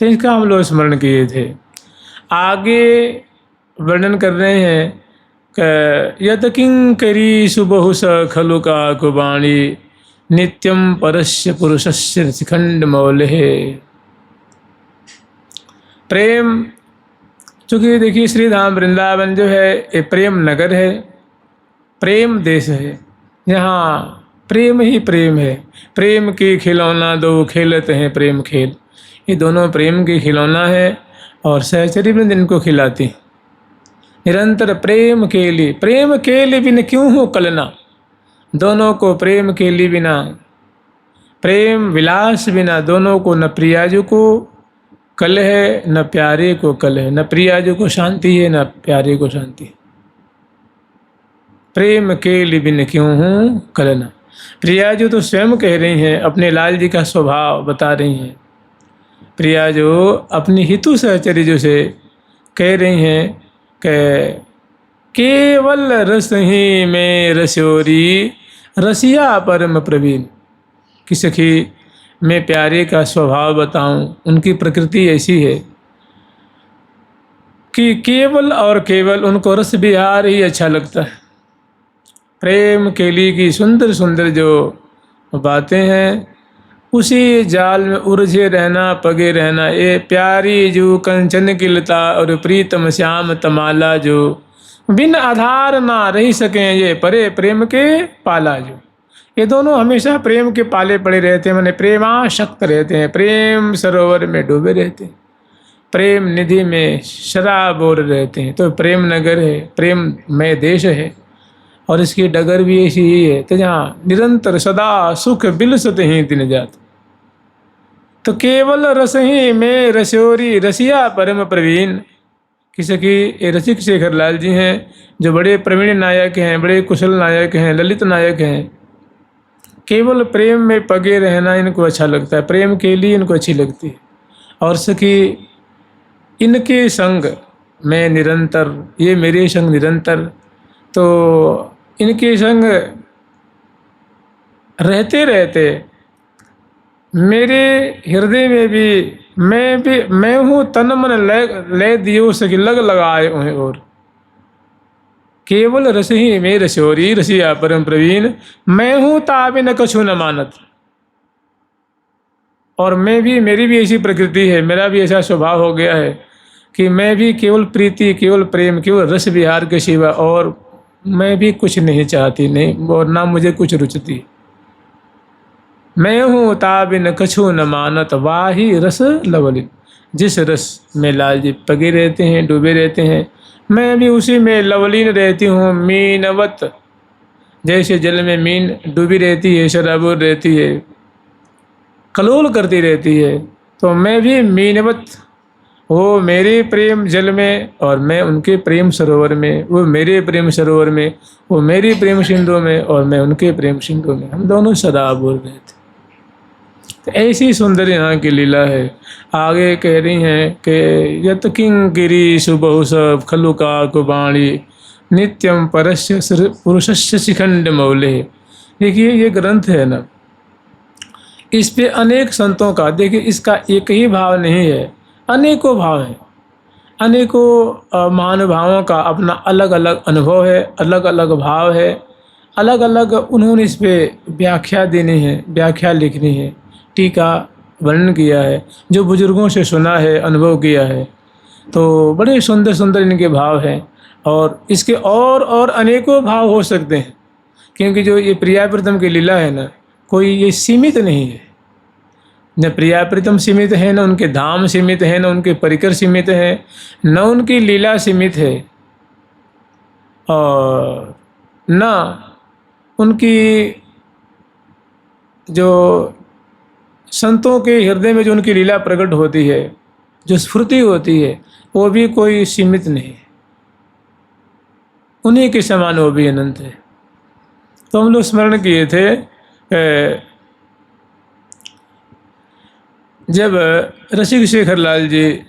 तो इसका हम लोग स्मरण किए थे। आगे वर्णन कर रहे हैं कि यत किंकरी सुबहु स खलु का कुबाणी नित्यम परस्य पुरुषस्य शिखंड मौले। प्रेम, चूँकि देखिए श्री धाम वृंदावन जो है ये प्रेम नगर है, प्रेम देश है। यहाँ प्रेम ही प्रेम है। प्रेम की खिलौना दो खेलते हैं प्रेम खेल, ये दोनों प्रेम की खिलौना है और सहचरी वृंद इनको खिलाती। निरंतर प्रेम के लिए बिन क्यों हो कलना, दोनों को प्रेम के लिए बिना, प्रेम विलास बिना दोनों को न प्रियाजू को कल है न प्यारे को कल है, न प्रियाजू को शांति है न प्यारे को शांति। प्रेम के लिए बिन क्यों हूँ कलना। प्रियाजू तो स्वयं कह रही हैं, अपने लाल जी का स्वभाव बता रही हैं। प्रियाजू अपनी हितु सहचर्य से कह रही हैं कि केवल रस ही में रसोरी रसिया परम प्रवीण। कि सखी मैं प्यारे का स्वभाव बताऊं, उनकी प्रकृति ऐसी है कि केवल और केवल उनको रस विहार ही अच्छा लगता है। प्रेम केली की सुंदर सुंदर जो बातें हैं उसी जाल में उलझे रहना, पगे रहना। ये प्यारी जो कंचन की लता और प्रीतम श्याम तमाला, जो बिन आधार ना रही सकें ये परे प्रेम के पाला। जो ये दोनों हमेशा प्रेम के पाले पड़े रहते हैं, माने प्रेमाशक्त रहते हैं, प्रेम सरोवर में डूबे रहते हैं, प्रेम निधि में शराबोर रहते हैं। तो प्रेम नगर है, प्रेममय देश है और इसकी डगर भी ऐसी ही है। तो जहाँ निरंतर सदा सुख बिलसत ही दिन जात। तो केवल रस ही में रसोरी रसिया परम प्रवीण। किसी की रसिक शेखर लाल जी हैं जो बड़े प्रवीण नायक हैं, बड़े कुशल नायक हैं, ललित नायक हैं। केवल प्रेम में पगे रहना इनको अच्छा लगता है, प्रेम के लिए इनको अच्छी लगती है। और सखी इनके संग में निरंतर, ये मेरे संग निरंतर, तो इनके संग रहते रहते मेरे हृदय में भी मैं हूँ तन मन ले दियो सखी लग लगाए उन्हें। और केवल रस ही में रसोरी रसिया परम प्रवीण, मैं हूँ ताबे न कछु न मानत। और मैं भी, मेरी भी ऐसी प्रकृति है, मेरा भी ऐसा स्वभाव हो गया है कि मैं भी केवल प्रीति, केवल प्रेम, केवल रस विहार के सिवा और मैं भी कुछ नहीं चाहती, नहीं, और ना मुझे कुछ रुचती। मैं हूँ ताबे न कछु न मानत, वाही रस लवलिन। जिस रस में लाल जी पगे रहते हैं, डूबे रहते हैं, मैं भी उसी में लवलीन रहती हूँ। मीनवत, जैसे जल में मीन डूबी रहती है, शराबोर रहती है, कलोल करती रहती है, तो मैं भी मीनवत, वो मेरे प्रेम जल में और मैं उनके प्रेम सरोवर में, वो मेरे प्रेम सरोवर में, वो मेरी प्रेम सिंधु में और मैं उनके प्रेम सिंधु में, हम दोनों सदा बोल रहे थे। तो ऐसी सुंदर यहाँ की लीला है। आगे कह रही हैं कि यत किंकिरी सुबहु सब खलु का कुबाणी नित्यम परस्य पुरुषस्य शिखंड मौले। देखिए ये ग्रंथ है ना, इस पे अनेक संतों का, देखिए इसका एक ही भाव नहीं है, अनेकों भाव हैं, अनेकों महानुभावों का अपना अलग अलग अनुभव है, अलग अलग भाव है, अलग अलग उन्होंने इस पे व्याख्या देनी है, व्याख्या लिखनी है, टीका वर्णन किया है, जो बुजुर्गों से सुना है, अनुभव किया है। तो बड़े सुंदर सुंदर इनके भाव हैं और इसके और अनेकों भाव हो सकते हैं, क्योंकि जो ये प्रिया प्रीतम की लीला है ना, कोई ये सीमित नहीं है। न प्रिया प्रीतम सीमित है, न उनके धाम सीमित है, न उनके परिकर सीमित है, न उनकी लीला सीमित है, और न उनकी जो संतों के हृदय में जो उनकी लीला प्रकट होती है, जो स्फूर्ति होती है, वो भी कोई सीमित नहीं, उन्हीं के समान वो भी अनंत है। तो हम लोग स्मरण किए थे जब रसिक शेखर लाल जी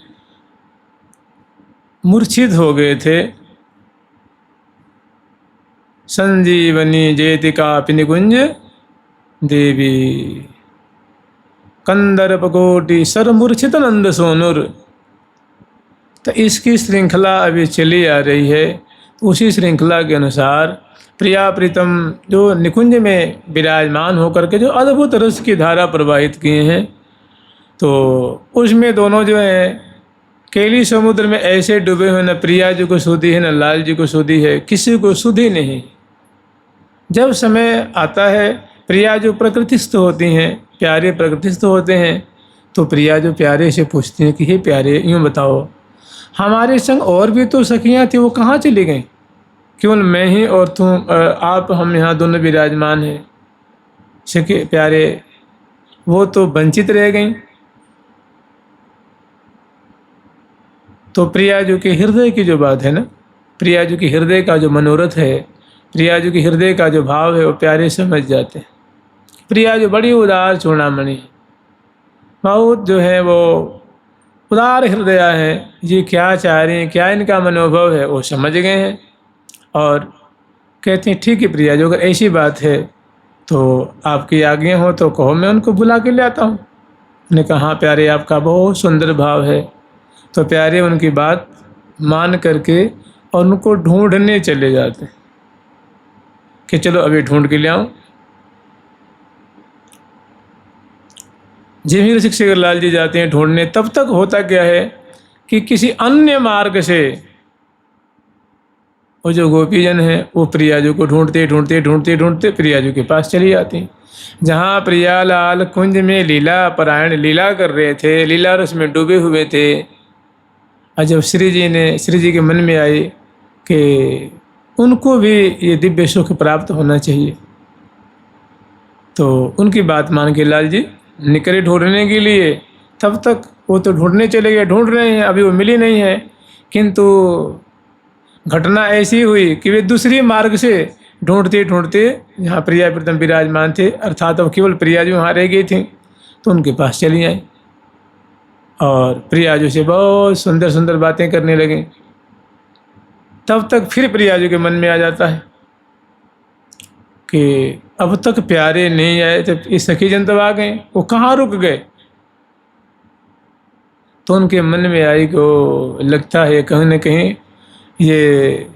मूर्छित हो गए थे, संजीवनी जेतिका निकुंज देवी, कंदर्पकोटि सरमूर्छित नंद सोनुर। तो इसकी श्रृंखला अभी चली आ रही है। उसी श्रृंखला के अनुसार प्रिया प्रीतम जो निकुंज में विराजमान होकर के जो अद्भुत रस की धारा प्रवाहित किए हैं, तो उसमें दोनों जो हैं केली समुद्र में ऐसे डूबे हुए, न प्रिया जी को सुधी है न लाल जी को सुधी है, किसी को सुधी नहीं। जब समय आता है प्रिया जो प्रकृतिस्थ होती हैं, प्यारे प्रकृतिस्थ होते हैं, तो प्रिया जो प्यारे से पूछती हैं कि हे प्यारे, यूँ बताओ हमारे संग और भी तो सखियाँ थी, वो कहाँ चली गईं? केवल मैं ही और तुम, आप, हम यहाँ दोनों विराजमान हैं। सखी प्यारे वो तो वंचित रह गईं। तो प्रिया जी के हृदय की जो बात है ना, प्रिया जी के हृदय का जो मनोरथ है, प्रिया जी के हृदय का जो भाव है, वो प्यारे समझ जाते हैं। प्रिया जो बड़ी उदार चूड़ामणि है, बहुत जो है वो उदार हृदय है। ये क्या चाह रही हैं, क्या इनका मनोभाव है, वो समझ गए हैं और कहते हैं ठीक है प्रिया जी, अगर ऐसी बात है तो आपकी आज्ञा हो तो कहो, मैं उनको बुला के ले आता हूँ। उन्होंने कहा हाँ प्यारे, आपका बहुत सुंदर भाव है। तो प्यारे उनकी बात मान करके और उनको ढूंढने चले जाते हैं कि चलो अभी ढूंढ के ले आओ। जिमी ऋषिक शेखर लाल जी जाते हैं ढूंढने। तब तक होता क्या है कि किसी अन्य मार्ग से वो जो गोपीजन हैं वो प्रिया जी को ढूंढते ढूंढते ढूंढते ढूंढते प्रिया जी के पास चली आती हैं। जहाँ प्रिया लाल कुंज में लीला परायण लीला कर रहे थे, लीला रस में डूबे हुए थे, और जब श्री जी के मन में आई कि उनको भी ये दिव्य सुख प्राप्त होना चाहिए, तो उनकी बात मान के लाल जी निकले ढूंढने के लिए। तब तक वो तो ढूंढने चले गए, ढूंढ रहे हैं, अभी वो मिली नहीं है। किंतु घटना ऐसी हुई कि वे दूसरी मार्ग से ढूंढते ढूंढते जहाँ प्रिया प्रीतम विराजमान थे, अर्थात अब केवल प्रिया जी वहाँ रह गई थी, तो उनके पास चली आई और प्रिया जी से बहुत सुंदर सुंदर बातें करने लगे। तब तक फिर प्रिया जी के मन में आ जाता है कि अब तक प्यारे नहीं आए, तो ये सखी जन तब आ गए, वो कहाँ रुक गए। तो उनके मन में आई को लगता है कहीं न कहीं ये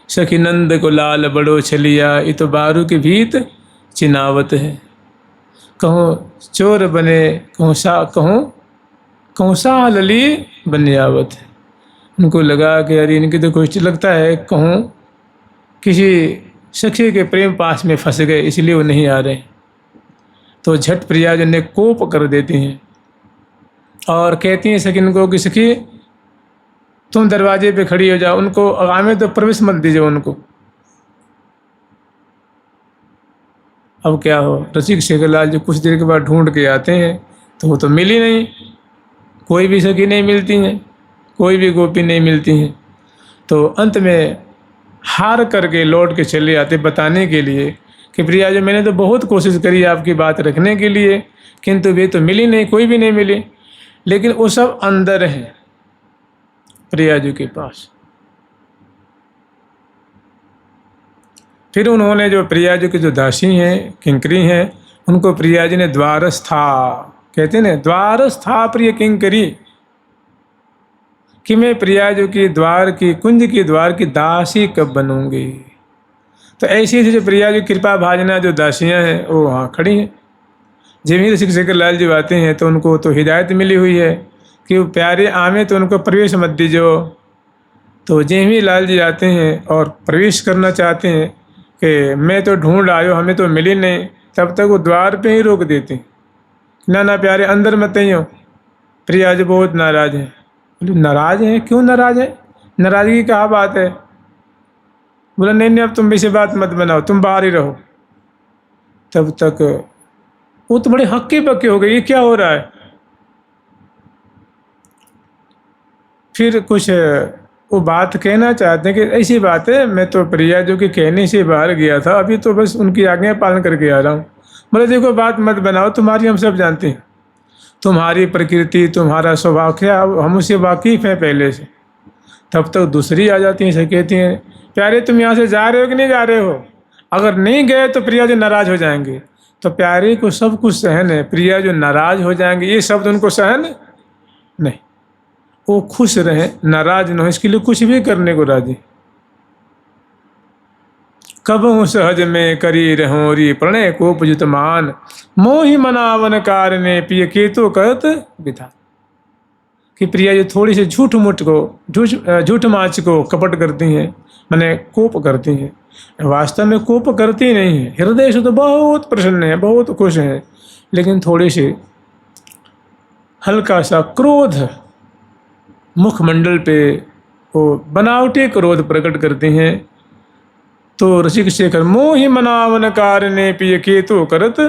सखी नंद को लाल बड़ो छलिया, ये तो बारू की भीत चिनावत है। कहूँ चोर बने कहूँ सा लली बनियावत है। उनको लगा कि अरे इनकी तो कुछ लगता है कहूँ किसी सखी के प्रेम पास में फंस गए, इसलिए वो नहीं आ रहे। तो झट प्रिया जी ने कोप कर देती हैं और कहती हैं सखी को कि सखी तुम दरवाजे पे खड़ी हो जाओ, उनको आगे तो प्रवेश मत दीजिए उनको। अब क्या हो, ऋषिक शेखर लाल जी कुछ देर के बाद ढूंढ के आते हैं तो वो तो मिली नहीं, कोई भी सखी नहीं मिलती हैं, कोई भी गोपी नहीं मिलती हैं। तो अंत में हार करके लौट के चले आते बताने के लिए कि प्रिया जी मैंने तो बहुत कोशिश करी आपकी बात रखने के लिए, किंतु वे तो मिली नहीं, कोई भी नहीं मिली। लेकिन वो सब अंदर हैं प्रिया जी के पास। फिर उन्होंने जो प्रिया जी की जो दासी हैं, किंकरी हैं, उनको प्रिया जी ने द्वारस्था कहते हैं ना, द्वारस्था प्रिय किंकरी, कि मैं प्रिया जी की द्वार की कुंज की द्वार की दासी कब बनूंगी। तो ऐसी ऐसी जो प्रिया जी कृपा भाजना जो दासियां हैं वो वहाँ खड़ी हैं। जब ही ऋषिक शेखर लाल जी आते हैं तो उनको तो हिदायत मिली हुई है कि वो प्यारे आमे तो उनको प्रवेश मत दीजिए। तो जेमी लाल जी आते हैं और प्रवेश करना चाहते हैं कि मैं तो ढूंढ आयो, हमें तो मिली नहीं, तब तक वो द्वार पे ही रोक देते, ना ना प्यारे अंदर मत ही हो। प्रिया जी बहुत नाराज हैं। बोले नाराज हैं, क्यों नाराज है, नाराज़गी क्या बात है। बोला नहीं नहीं अब तुम वैसे बात मत बनाओ, तुम बाहर ही रहो। तब तक वो तो बड़े हक्के बक्के हो गए, ये क्या हो रहा है। फिर कुछ वो बात कहना चाहते हैं कि ऐसी बात है, मैं तो प्रिया जी के कहने से बाहर गया था, अभी तो बस उनकी आज्ञा पालन करके आ रहा हूँ। बोले देखो बात मत बनाओ, तुम्हारी हम सब जानते हैं, तुम्हारी प्रकृति तुम्हारा स्वभाव क्या हम उससे वाकिफ़ हैं पहले से। तब तक दूसरी आ जाती हैं, कहती हैं प्यारे तुम यहाँ से जा रहे हो कि नहीं जा रहे हो, अगर नहीं गए तो प्रिया जी नाराज़ हो जाएंगे, तो प्यारे को सब कुछ सहन है, प्रिया जो नाराज हो जाएंगे ये शब्द उनको सहन नहीं। वो खुश रहे, नाराज न हो, इसके लिए कुछ भी करने को राजी। कब हूँ सहज में करी रहो री प्रणय को उपजुत मान, मोहि मनावन कारणे पिय केतु करत विधान। कि प्रिया जो थोड़ी सी झूठ मूठ को झूठ माच को कपट करती हैं, माने कोप करती हैं, वास्तव में कोप करती नहीं है, हृदय से तो बहुत प्रसन्न है, बहुत खुश है, लेकिन थोड़ी सी हल्का सा क्रोध मुखमंडल पे वो बनावटी क्रोध प्रकट करती हैं। तो रसिक शेखर मोहि मनावन कारणे पिय केतु करत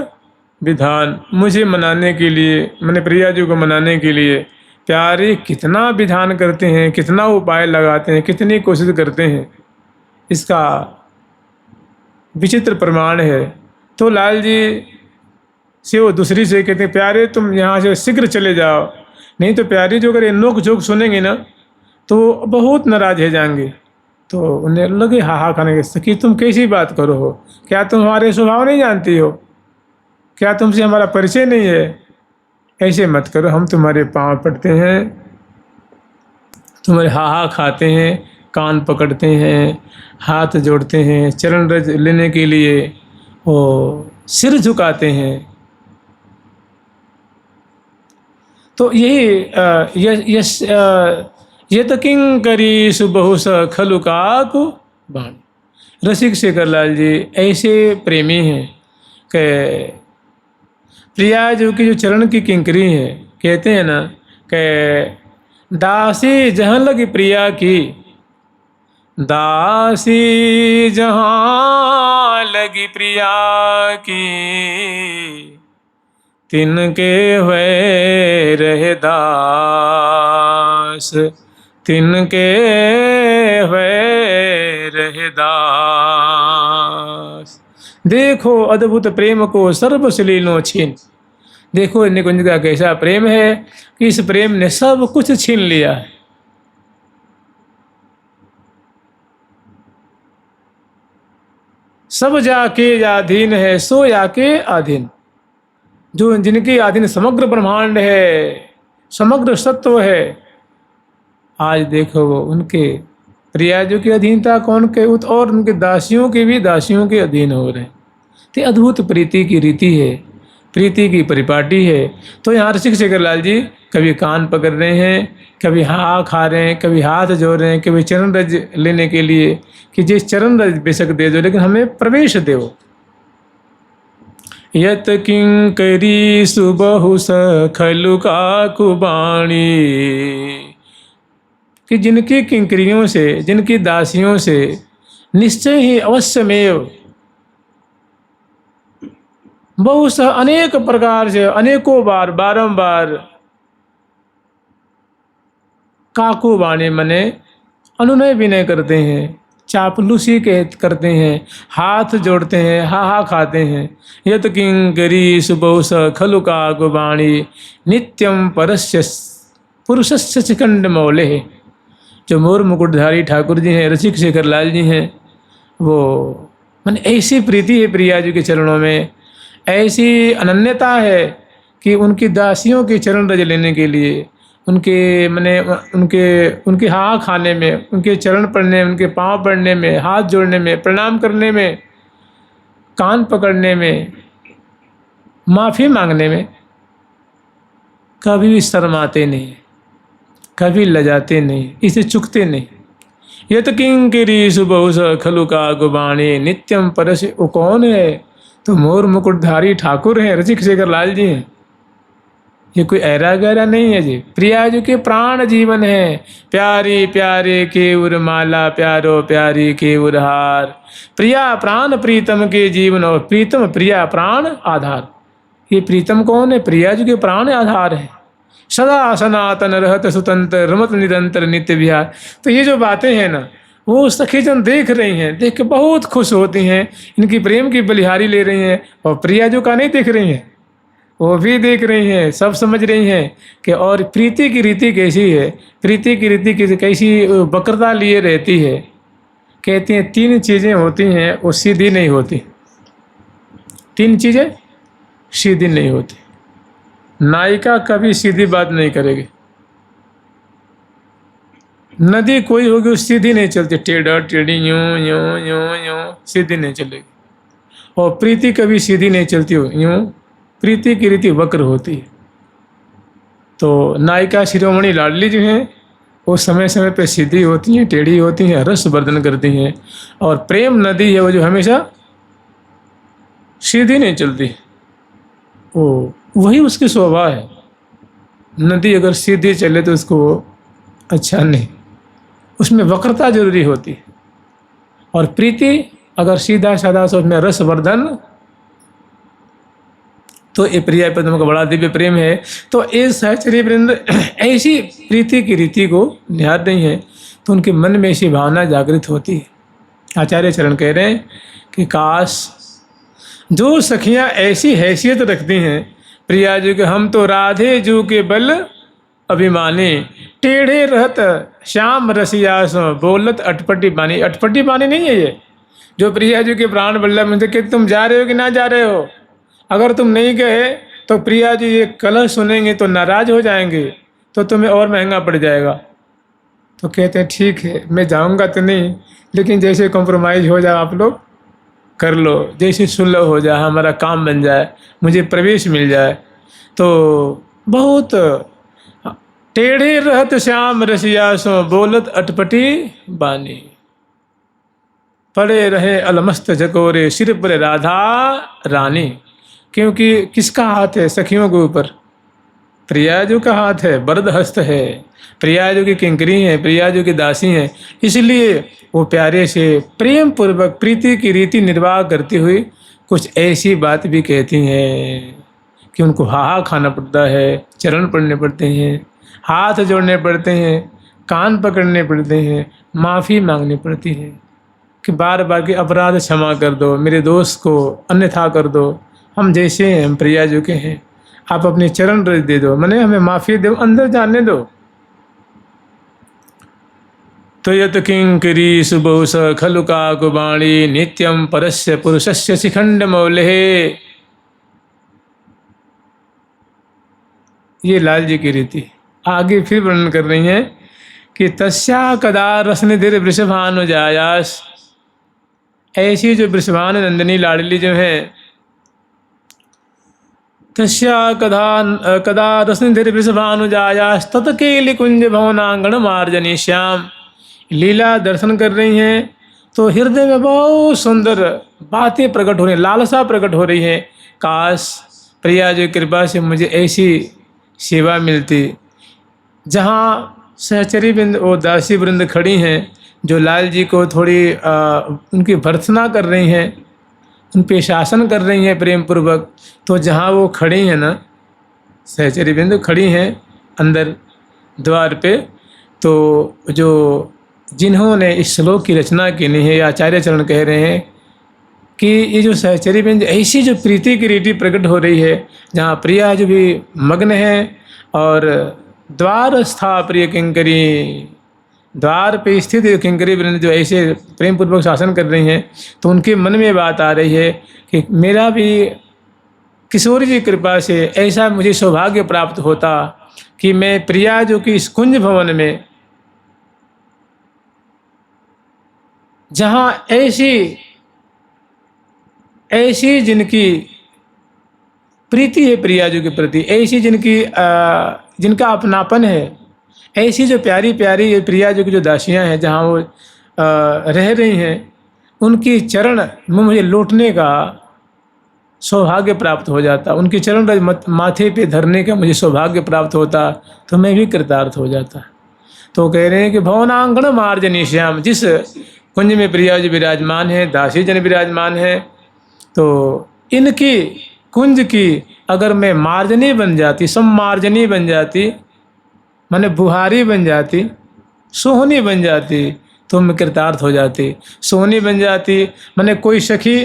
विधान, मुझे मनाने के लिए, मैंने प्रिया जी को मनाने के लिए प्यारे कितना विधान करते हैं, कितना उपाय लगाते हैं, कितनी कोशिश करते हैं, इसका विचित्र प्रमाण है। तो लाल जी से वो दूसरी से कहते हैं प्यारे तुम यहाँ से शीघ्र चले जाओ, नहीं तो प्यारी जो अगर नोक झोंक सुनेंगे ना तो बहुत नाराज हो जाएंगे। तो उन्हें लगे हा खाने के, सखी तुम कैसी बात करो हो, क्या तुम हमारे स्वभाव नहीं जानती हो, क्या तुमसे हमारा परिचय नहीं है, ऐसे मत करो, हम तुम्हारे पाँव पड़ते हैं, तुम्हारे हा खाते हैं, कान पकड़ते हैं, हाथ जोड़ते हैं, चरण रज लेने के लिए वो सिर झुकाते हैं। तो यही ये तो किंकरी सुबहु स खलु काकु बाणी। रसिक शेखर लाल जी ऐसे प्रेमी हैं कि प्रिया जो की जो चरण की किंकरी है, कहते हैं ना कि दासी जहाँ लगी प्रिया की, दासी जहाँ लगी प्रिया की, तिनके हुए रहे दास, तिनके हुए रहे दास। देखो अद्भुत प्रेम को सर्वसलीनो छीन। देखो निकुंज का कैसा प्रेम है कि इस प्रेम ने सब कुछ छीन लिया है। सब जाके अधीन है, सो जाके अधीन। जो जिनके अधीन समग्र ब्रह्मांड है, समग्र सत्व है, आज देखो वो उनके प्रियाजों की अधीनता कौन के, और उनके दासियों के भी दासियों के अधीन हो रहे। तो अद्भुत प्रीति की रीति है, प्रीति की परिपाटी है। तो यहाँ रसिक शेखर लाल जी कभी कान पकड़ रहे हैं, कभी हाँ खा रहे हैं, कभी हाथ जोड़ रहे हैं, कभी चरण रज लेने के लिए कि जिस चरण रज बेशक दे दो, लेकिन हमें प्रवेश दो। यत किंकरी सुबहु सखलु काकु बाणी, कि जिनकी किंकरियों से, जिनकी दासियों से निश्चय ही अवश्यमेव बहुत अनेक प्रकार से अनेकों बार बारंबार काकु बाणी मने अनुनय विनय करते हैं, चापलूसी करते हैं, हाथ जोड़ते हैं, हा खाते हैं। यत किंकरी सुबहु स खलु काकु बाणी, नित्यम परस्य पुरुषस्य शिखंड मौले। जो मोर मुकुटधारी ठाकुर जी हैं, रसिक शेखर लाल जी हैं, वो मन ऐसी प्रीति है प्रिया जी के चरणों में, ऐसी अनन्यता है कि उनकी दासियों के चरण रज लेने के लिए, उनके मने उनके हाँ खाने में, उनके चरण पढ़ने में, उनके पाँव पढ़ने में, हाथ जोड़ने में, प्रणाम करने में, कान पकड़ने में, माफ़ी मांगने में कभी भी शर्माते नहीं, कभी लजाते नहीं, इसे चुकते नहीं। यत किंकरी सुबहु स खलु काकु बाणी, नित्यम परस। वो कौन है? तो मोर मुकुटधारी ठाकुर हैं, रसिक शेखर लाल जी हैं। ये कोई ऐरा गहरा नहीं है जी, प्रिया जी के प्राण जीवन है। प्यारी प्यारे के उर माला, प्यारो प्यारी के उर हार। प्रिया प्राण प्रीतम के जीवन, और प्रीतम प्रिया प्राण आधार। ये प्रीतम कौन है? प्रिया जी के प्राण आधार है। सदा सनातन रहत सुतंत्र, रमत निरंतर नित्य विहार। तो ये जो बातें हैं ना, वो सखीजन देख रही हैं, देख के बहुत खुश होती हैं, इनकी प्रेम की बलिहारी ले रही हैं। और प्रिया जो का नहीं देख रही हैं, वो भी देख रही हैं, सब समझ रही हैं कि और प्रीति की रीति कैसी है, प्रीति की रीति कैसी वक्रता लिए रहती है। कहती हैं 3 चीज़ें होती हैं वो सीधी नहीं होती। 3 चीज़ें सीधी नहीं होती। नायिका कभी सीधी बात नहीं करेगी। नदी कोई होगी वो सीधी नहीं चलती, टेढ़ा टेढ़ी यूं यूं यूं यूं सीधी नहीं चलेगी। और प्रीति कभी सीधी नहीं चलती हो यूं, प्रीति की रीति वक्र होती है। तो नायिका शिरोमणि लाडली जो हैं वो समय समय पे सीधी होती हैं, टेढ़ी होती हैं, रस वर्धन करती हैं। और प्रेम नदी है वो जो हमेशा सीधी नहीं चलती, वो वही उसकी शोभा है। नदी अगर सीधी चले तो उसको अच्छा नहीं, उसमें वक्रता जरूरी होती है। और प्रीति अगर सीधा साधा से उसमें रसवर्धन, तो ये प्रिया पद्म का बड़ा दिव्य प्रेम है। तो इस सहचरी वृंद ऐसी प्रीति की रीति को निहार रही है तो उनके मन में ऐसी भावना जागृत होती है। आचार्य चरण कह रहे हैं कि काश जो सखियां ऐसी हैसियत रखती हैं प्रिया जी के, हम तो राधे जू के बल अभिमानी, टेढ़े रहत श्याम रसिया सो बोलत अटपटी बानी। अटपटी बानी नहीं है ये, जो प्रिया जी के प्राण बल्लभ में कि तुम जा रहे हो कि ना जा रहे हो। अगर तुम नहीं गए तो प्रिया जी ये कलह सुनेंगे तो नाराज हो जाएंगे, तो तुम्हें और महंगा पड़ जाएगा। तो कहते हैं ठीक है, मैं जाऊंगा तो नहीं, लेकिन जैसे कॉम्प्रोमाइज़ हो जाए आप लोग कर लो, जैसे सुलभ हो जाए, हमारा काम बन जाए, मुझे प्रवेश मिल जाए। तो बहुत टेढ़े रहत श्याम रसिया सो बोलत अटपटी बानी, पड़े रहे अलमस्त जकोरे सिर पर राधा रानी। क्योंकि किसका हाथ है सखियों के ऊपर? प्रियाजू का हाथ है, वरद हस्त है, प्रियाजू की किंकरी है, प्रियाजू की दासी हैं। इसलिए वो प्यारे से प्रेम पूर्वक प्रीति की रीति निर्वाह करती हुई कुछ ऐसी बात भी कहती हैं कि उनको हाहा खाना पड़ता है, चरण पड़ने पड़ते हैं, हाथ जोड़ने पड़ते हैं, कान पकड़ने पड़ते हैं, माफ़ी मांगनी पड़ती है कि बार बार कि अपराध क्षमा कर दो, मेरे दोस्त को अन्यथा कर दो, हम जैसे हैं, हम प्रियाजू के हैं, आप अपने चरण रज दे दो, मैंने हमें माफ़ी दो, अंदर जाने दो। तो यत किंकरी सुबह स खलुका कुबाणी नित्यम परस्य पुरुषस्य शिखंड मौले। ये लाल जी की रीति आगे फिर वर्णन कर रही हैं कि तस्या कदा रसनिधिर वृषभानुजायास। ऐसी जो वृषभानु नंदिनी लाडली जो है, तस्या कदा रसनिधिर वृषभानुजायास तत्केलि कुंज भवनांगण मार्जनी श्याम। लीला दर्शन कर रही हैं तो हृदय में बहुत सुंदर बातें प्रकट हो रही हैं, लालसा प्रकट हो रही है। काश प्रिया जी कृपा से मुझे ऐसी सेवा मिलती जहाँ सहचरी वृंद और दासी वृंद खड़ी हैं जो लाल जी को थोड़ी उनकी भर्त्सना कर रही हैं, उन पे शासन कर रही हैं प्रेम पूर्वक। तो जहाँ वो खड़ी हैं ना, सहचरी वृंद खड़ी हैं अंदर द्वार पे, तो जो जिन्होंने इस श्लोक की रचना की नहीं है, आचार्य चरण कह रहे हैं कि ये जो सहचरी वृंद ऐसी जो प्रीति की रीति प्रकट हो रही है, जहाँ प्रिया जो भी मग्न है और द्वार स्था प्रिय किंकरी, द्वार पे स्थित किंकरी वृंद जो ऐसे प्रेम पूर्वक शासन कर रही हैं, तो उनके मन में बात आ रही है कि मेरा भी किशोरी जी कृपा से ऐसा मुझे सौभाग्य प्राप्त होता कि मैं प्रिया जो कि इस कुंज भवन में, जहाँ ऐसी जिनकी प्रीति है प्रिया जी के प्रति, ऐसी जिनका अपनापन है, ऐसी जो प्यारी प्यारी ये प्रिया जी की जो दासियाँ हैं जहाँ वो रह रही हैं, उनकी चरण में मुझे लौटने का सौभाग्य प्राप्त हो जाता, उनकी चरण रज माथे पे धरने का मुझे सौभाग्य प्राप्त होता, तो मैं भी कृतार्थ हो जाता। तो कह रहे हैं कि भवनांगण मार्जनी श्याम, जिस कुंज में प्रिया जी विराजमान है, दासी जन विराजमान है, तो इनकी कुंज की अगर मैं मार्जनी बन जाती, सम्मार्जनी बन जाती, माने बुहारी बन जाती, सोहनी बन जाती, तो मैं कृतार्थ हो जाती। सोहनी बन जाती माने कोई सखी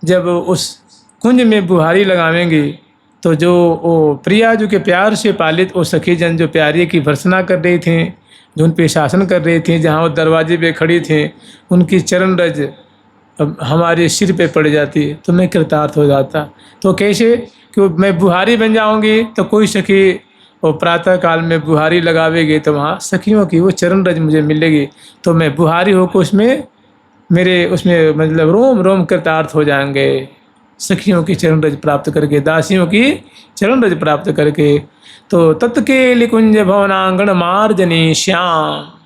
जब उस कुंज में बुहारी लगावेंगी तो जो वो प्रिया जो के प्यार से पालित वो सखी जन जो प्यारी की भर्त्सना कर रही थी, जो उन पे शासन कर रही थी, जहाँ वो दरवाजे पे खड़ी थी, उनकी चरण रज हमारे सिर पे पड़ जाती तो मैं कृतार्थ हो जाता। तो कैसे कि मैं बुहारी बन जाऊंगी तो कोई सखी वो प्रातः काल में बुहारी लगावेगी तो वहाँ सखियों की वो चरण रज मुझे मिलेगी, तो मैं बुहारी होकर उसमें मेरे उसमें मतलब रोम रोम कृतार्थ हो जाएंगे, सखियों की चरण रज प्राप्त करके, दासियों की चरण रज प्राप्त करके। तो तत्के लिकुंज भवनांगण मार्जनी श्याम,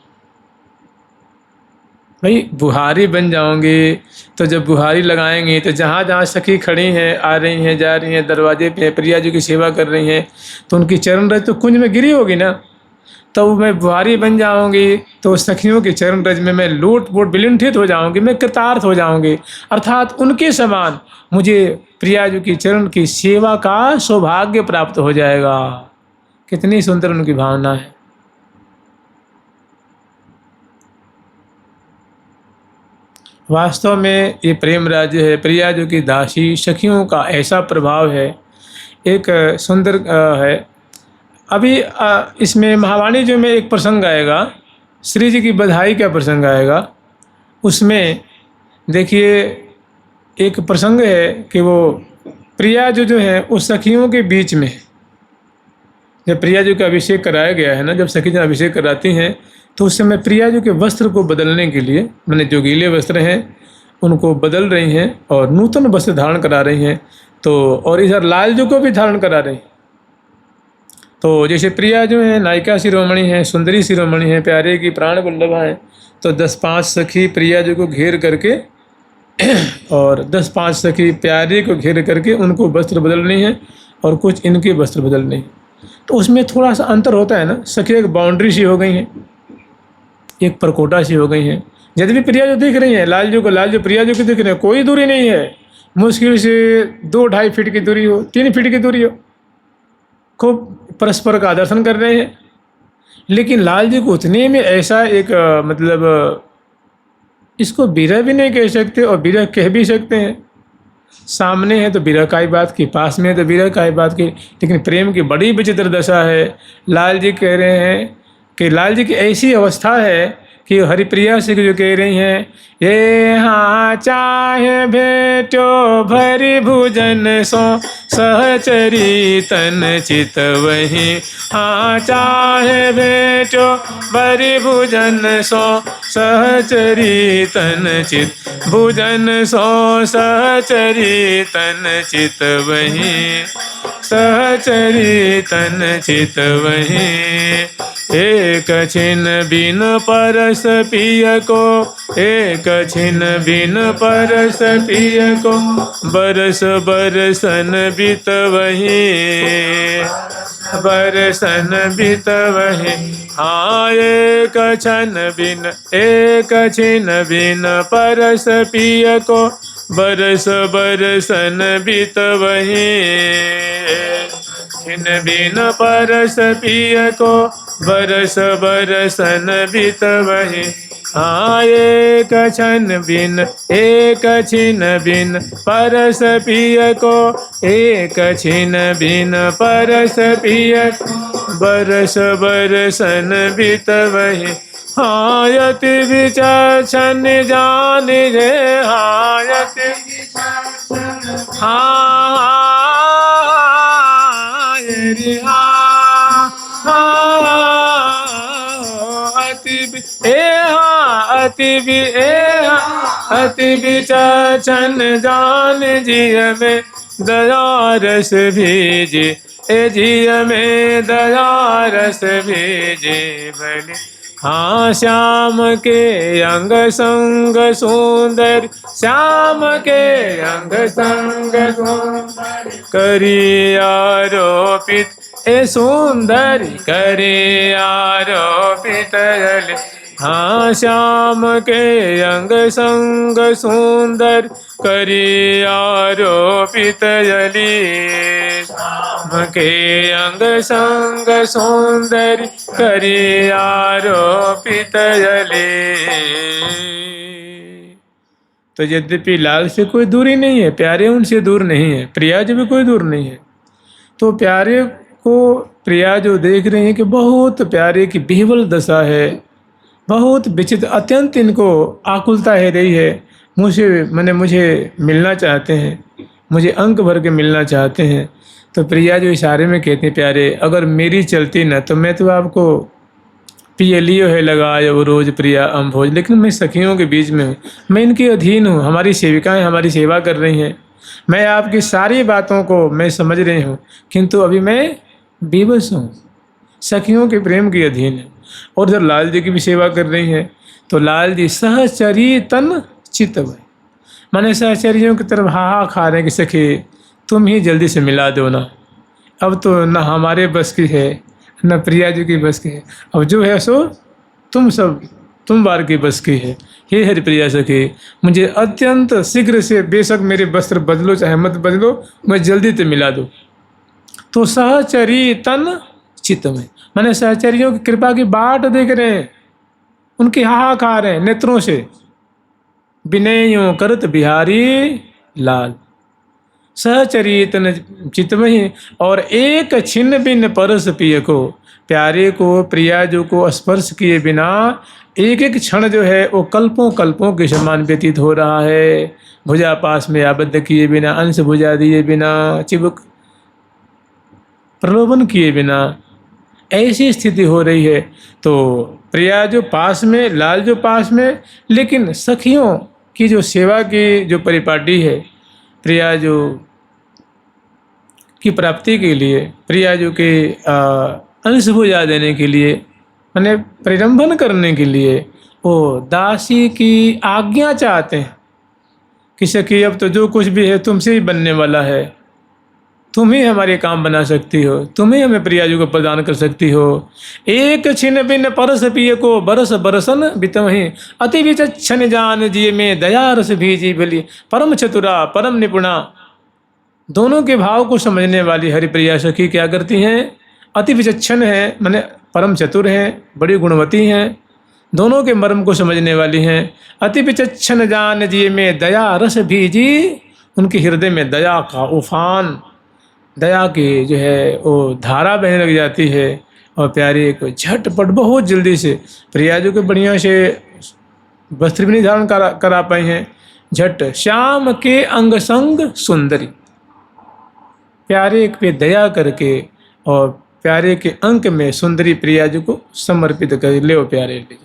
भाई बुहारी बन जाओगे तो जब बुहारी लगाएंगे तो जहाँ जहाँ सखी खड़ी हैं, आ रही हैं, जा रही हैं, दरवाजे पे प्रिया जी की सेवा कर रही हैं, तो उनकी चरण रज तो कुंज में गिरी होगी ना। तो मैं बुहारी बन जाऊंगी तो सखियों के चरण रज में मैं लूट पोट विलुंठित हो जाऊंगी, मैं कृतार्थ हो जाऊंगी, अर्थात उनके समान मुझे प्रिया जी की चरण की सेवा का सौभाग्य प्राप्त हो जाएगा। कितनी सुंदर उनकी भावना है। वास्तव में ये प्रेम राज्य है, प्रिया जी की दासी सखियों का ऐसा प्रभाव है, एक सुंदर है। अभी इसमें महावाणी जी में एक प्रसंग आएगा, श्री जी की बधाई का प्रसंग आएगा। उसमें देखिए एक प्रसंग है कि वो प्रिया जो है उस सखियों के बीच में, जब प्रिया जी का अभिषेक कराया गया है ना, जब सखी जी अभिषेक कराती हैं तो उस समय प्रिया जी के वस्त्र को बदलने के लिए, मैंने जो गीले वस्त्र हैं उनको बदल रही हैं और नूतन वस्त्र धारण करा रही हैं। तो और इधर लाल जी को भी धारण करा रही। तो जैसे प्रिया जो है नायिका शिरोमणि हैं, सुंदरी शिरोमणि हैं, प्यारे की प्राण वल्लभा हैं, तो 10-5 सखी प्रिया जी को घेर करके और 10-5 सखी प्यारे को घेर करके उनको वस्त्र बदलनी है और कुछ इनके वस्त्र बदलने हैं। तो उसमें थोड़ा सा अंतर होता है ना, सखी एक बाउंड्री सी हो गई है, एक परकोटा सी हो गई है। यदि प्रिया जो दिख रही है लाल जी को, लाल जी प्रिया जी को दिख रहे हैं, कोई दूरी नहीं है, मुश्किल से 2-2.5 फीट की दूरी हो, 3 फीट की दूरी हो, खूब परस्पर का दर्शन कर रहे हैं। लेकिन लाल जी को उतने में ऐसा एक मतलब इसको विरह भी नहीं कह सकते और विरह कह भी सकते हैं। सामने है तो विरह का ही बात की, पास में है तो विरह का ही बात की, लेकिन प्रेम की बड़ी विचित्र दशा है। लाल जी कह रहे हैं कि लाल जी की ऐसी अवस्था है कि हरिप्रिया से जो कह रही हैं, ये हाँ चाहे भेटो भरी भुजन सो सहचरी तन चित वही, हाँ चाहे भेटो भरी भुजन सो सहचरी तन चित, भुजन सो सहचरी तन चित वही, सहचरी तन चित वही। एक छिन बिन परस पिय को, एक छिन बिन परस पिय को, बरस बरसन बीत वही, बरसन बीत वही। हाँ एक छन बिन, एक छिन बिन परस पिय को, बरस बरसन बीत वही, छिन बिन परस पिय को, बरस बरसन बीत वही। हाँ एक छन बिन, एक छिन बिन परस पिय को, एक छिन बिन परस पिय, बरस बरसन बीत वही। हाँ यति विचक्षण जान रे, हाँ यति हाँ अति विचक्षण जान जिय में दया रस भेजे, ए जिय में दया रस भेजे बने। हाँ श्याम के अंग संग सुंदर, श्याम के अंग संग सुंदर, करी आरोपित ए सुंदरी, करी आरोपित जल। हाँ श्याम के अंग संग सुंदर, करी आरोपित जली, श्याम के अंग संग सुंदर, करी आरोपित जली। तो यद्यपि लाल से कोई दूरी नहीं है, प्यारे उनसे दूर नहीं है, प्रिया जी भी कोई दूर नहीं है। तो प्यारे को प्रिया जो देख रही है कि बहुत प्यारे की बिहवल दशा है, बहुत विचित्र, अत्यंत इनको आकुलता है रही है। मुझे मिलना चाहते हैं, मुझे अंक भर के मिलना चाहते हैं। तो प्रिया जो इशारे में कहते हैं, प्यारे अगर मेरी चलती न तो मैं तो आपको पिए लियो है लगाए वो रोज प्रिया अम्भोज, लेकिन मैं सखियों के बीच में हूँ, मैं इनके अधीन हूँ, हमारी सेविकाएं हमारी सेवा कर रही हैं, मैं आपकी सारी बातों को मैं समझ रही हूँ, किंतु अभी मैं बेबस हूँ, सखियों के प्रेम के अधीन है। और जब लाल जी की भी सेवा कर रही हैं तो लाल जी सहचरी तन चितवय, माने सहचरियों की तरफ हा खा रहे हैं कि सखी तुम ही जल्दी से मिला दो ना, अब तो न हमारे बस की है न प्रिया जी की बस की है, अब जो है सो तुम बार की बस की है। हे हरिप्रिया सखी, मुझे अत्यंत शीघ्र से, बेशक मेरे वस्त्र बदलो चाहे मत बदलो, मैं जल्दी से मिला दो। तो सहचरी तन चित्तमय, माने सहचरियों की कृपा की बाट देख रहे हैं, उनकी हाहाकार है नेत्रों से। विनयों करत बिहारी लाल, सहचरी तन चित्तमय, और एक छिन्न बिन परस पिय को, प्यारे को प्रिया जो को स्पर्श किए बिना एक एक क्षण जो है वो कल्पों कल्पों के समान व्यतीत हो रहा है। भुजा पास में आबद्ध किए बिना, अंश भुजा दिए बिना, चिबुक प्रलोभन किए बिना, ऐसी स्थिति हो रही है। तो प्रिया जो पास में, लाल जो पास में, लेकिन सखियों की जो सेवा की जो परिपाटी है, प्रिया जो की प्राप्ति के लिए, प्रिया जो के अंश भुजा देने के लिए, माने परिरंभन करने के लिए वो दासी की आज्ञा चाहते हैं कि सखी अब तो जो कुछ भी है तुमसे ही बनने वाला है, तुम ही हमारे काम बना सकती हो, तुम ही हमें प्रिया जी को प्रदान कर सकती हो। एक छिन बिन परस पिय को बरस बरसन बितमहि, अति विचक्षण जान जिय में दया रस भीजी भली, परम चतुरा परम निपुणा। दोनों के भाव को समझने वाली हरिप्रिया सखी क्या करती हैं, अति विचक्षण है, माने परम चतुर हैं, बड़ी गुणवती हैं, दोनों के मर्म को समझने वाली हैं। अति विचक्षण जान जिय में दया रस भीजी, उनके हृदय में दया का उफान, दया की जो है वो धारा बहने लग जाती है। और प्यारे को झटपट बहुत जल्दी से, प्रिया जी को बढ़िया से वस्त्र भी नहीं धारण करा पाई हैं, झट श्याम के अंग संग सुंदरी, प्यारे पे दया करके और प्यारे के अंक में सुंदरी प्रिया जी को समर्पित कर ले। प्यारे ले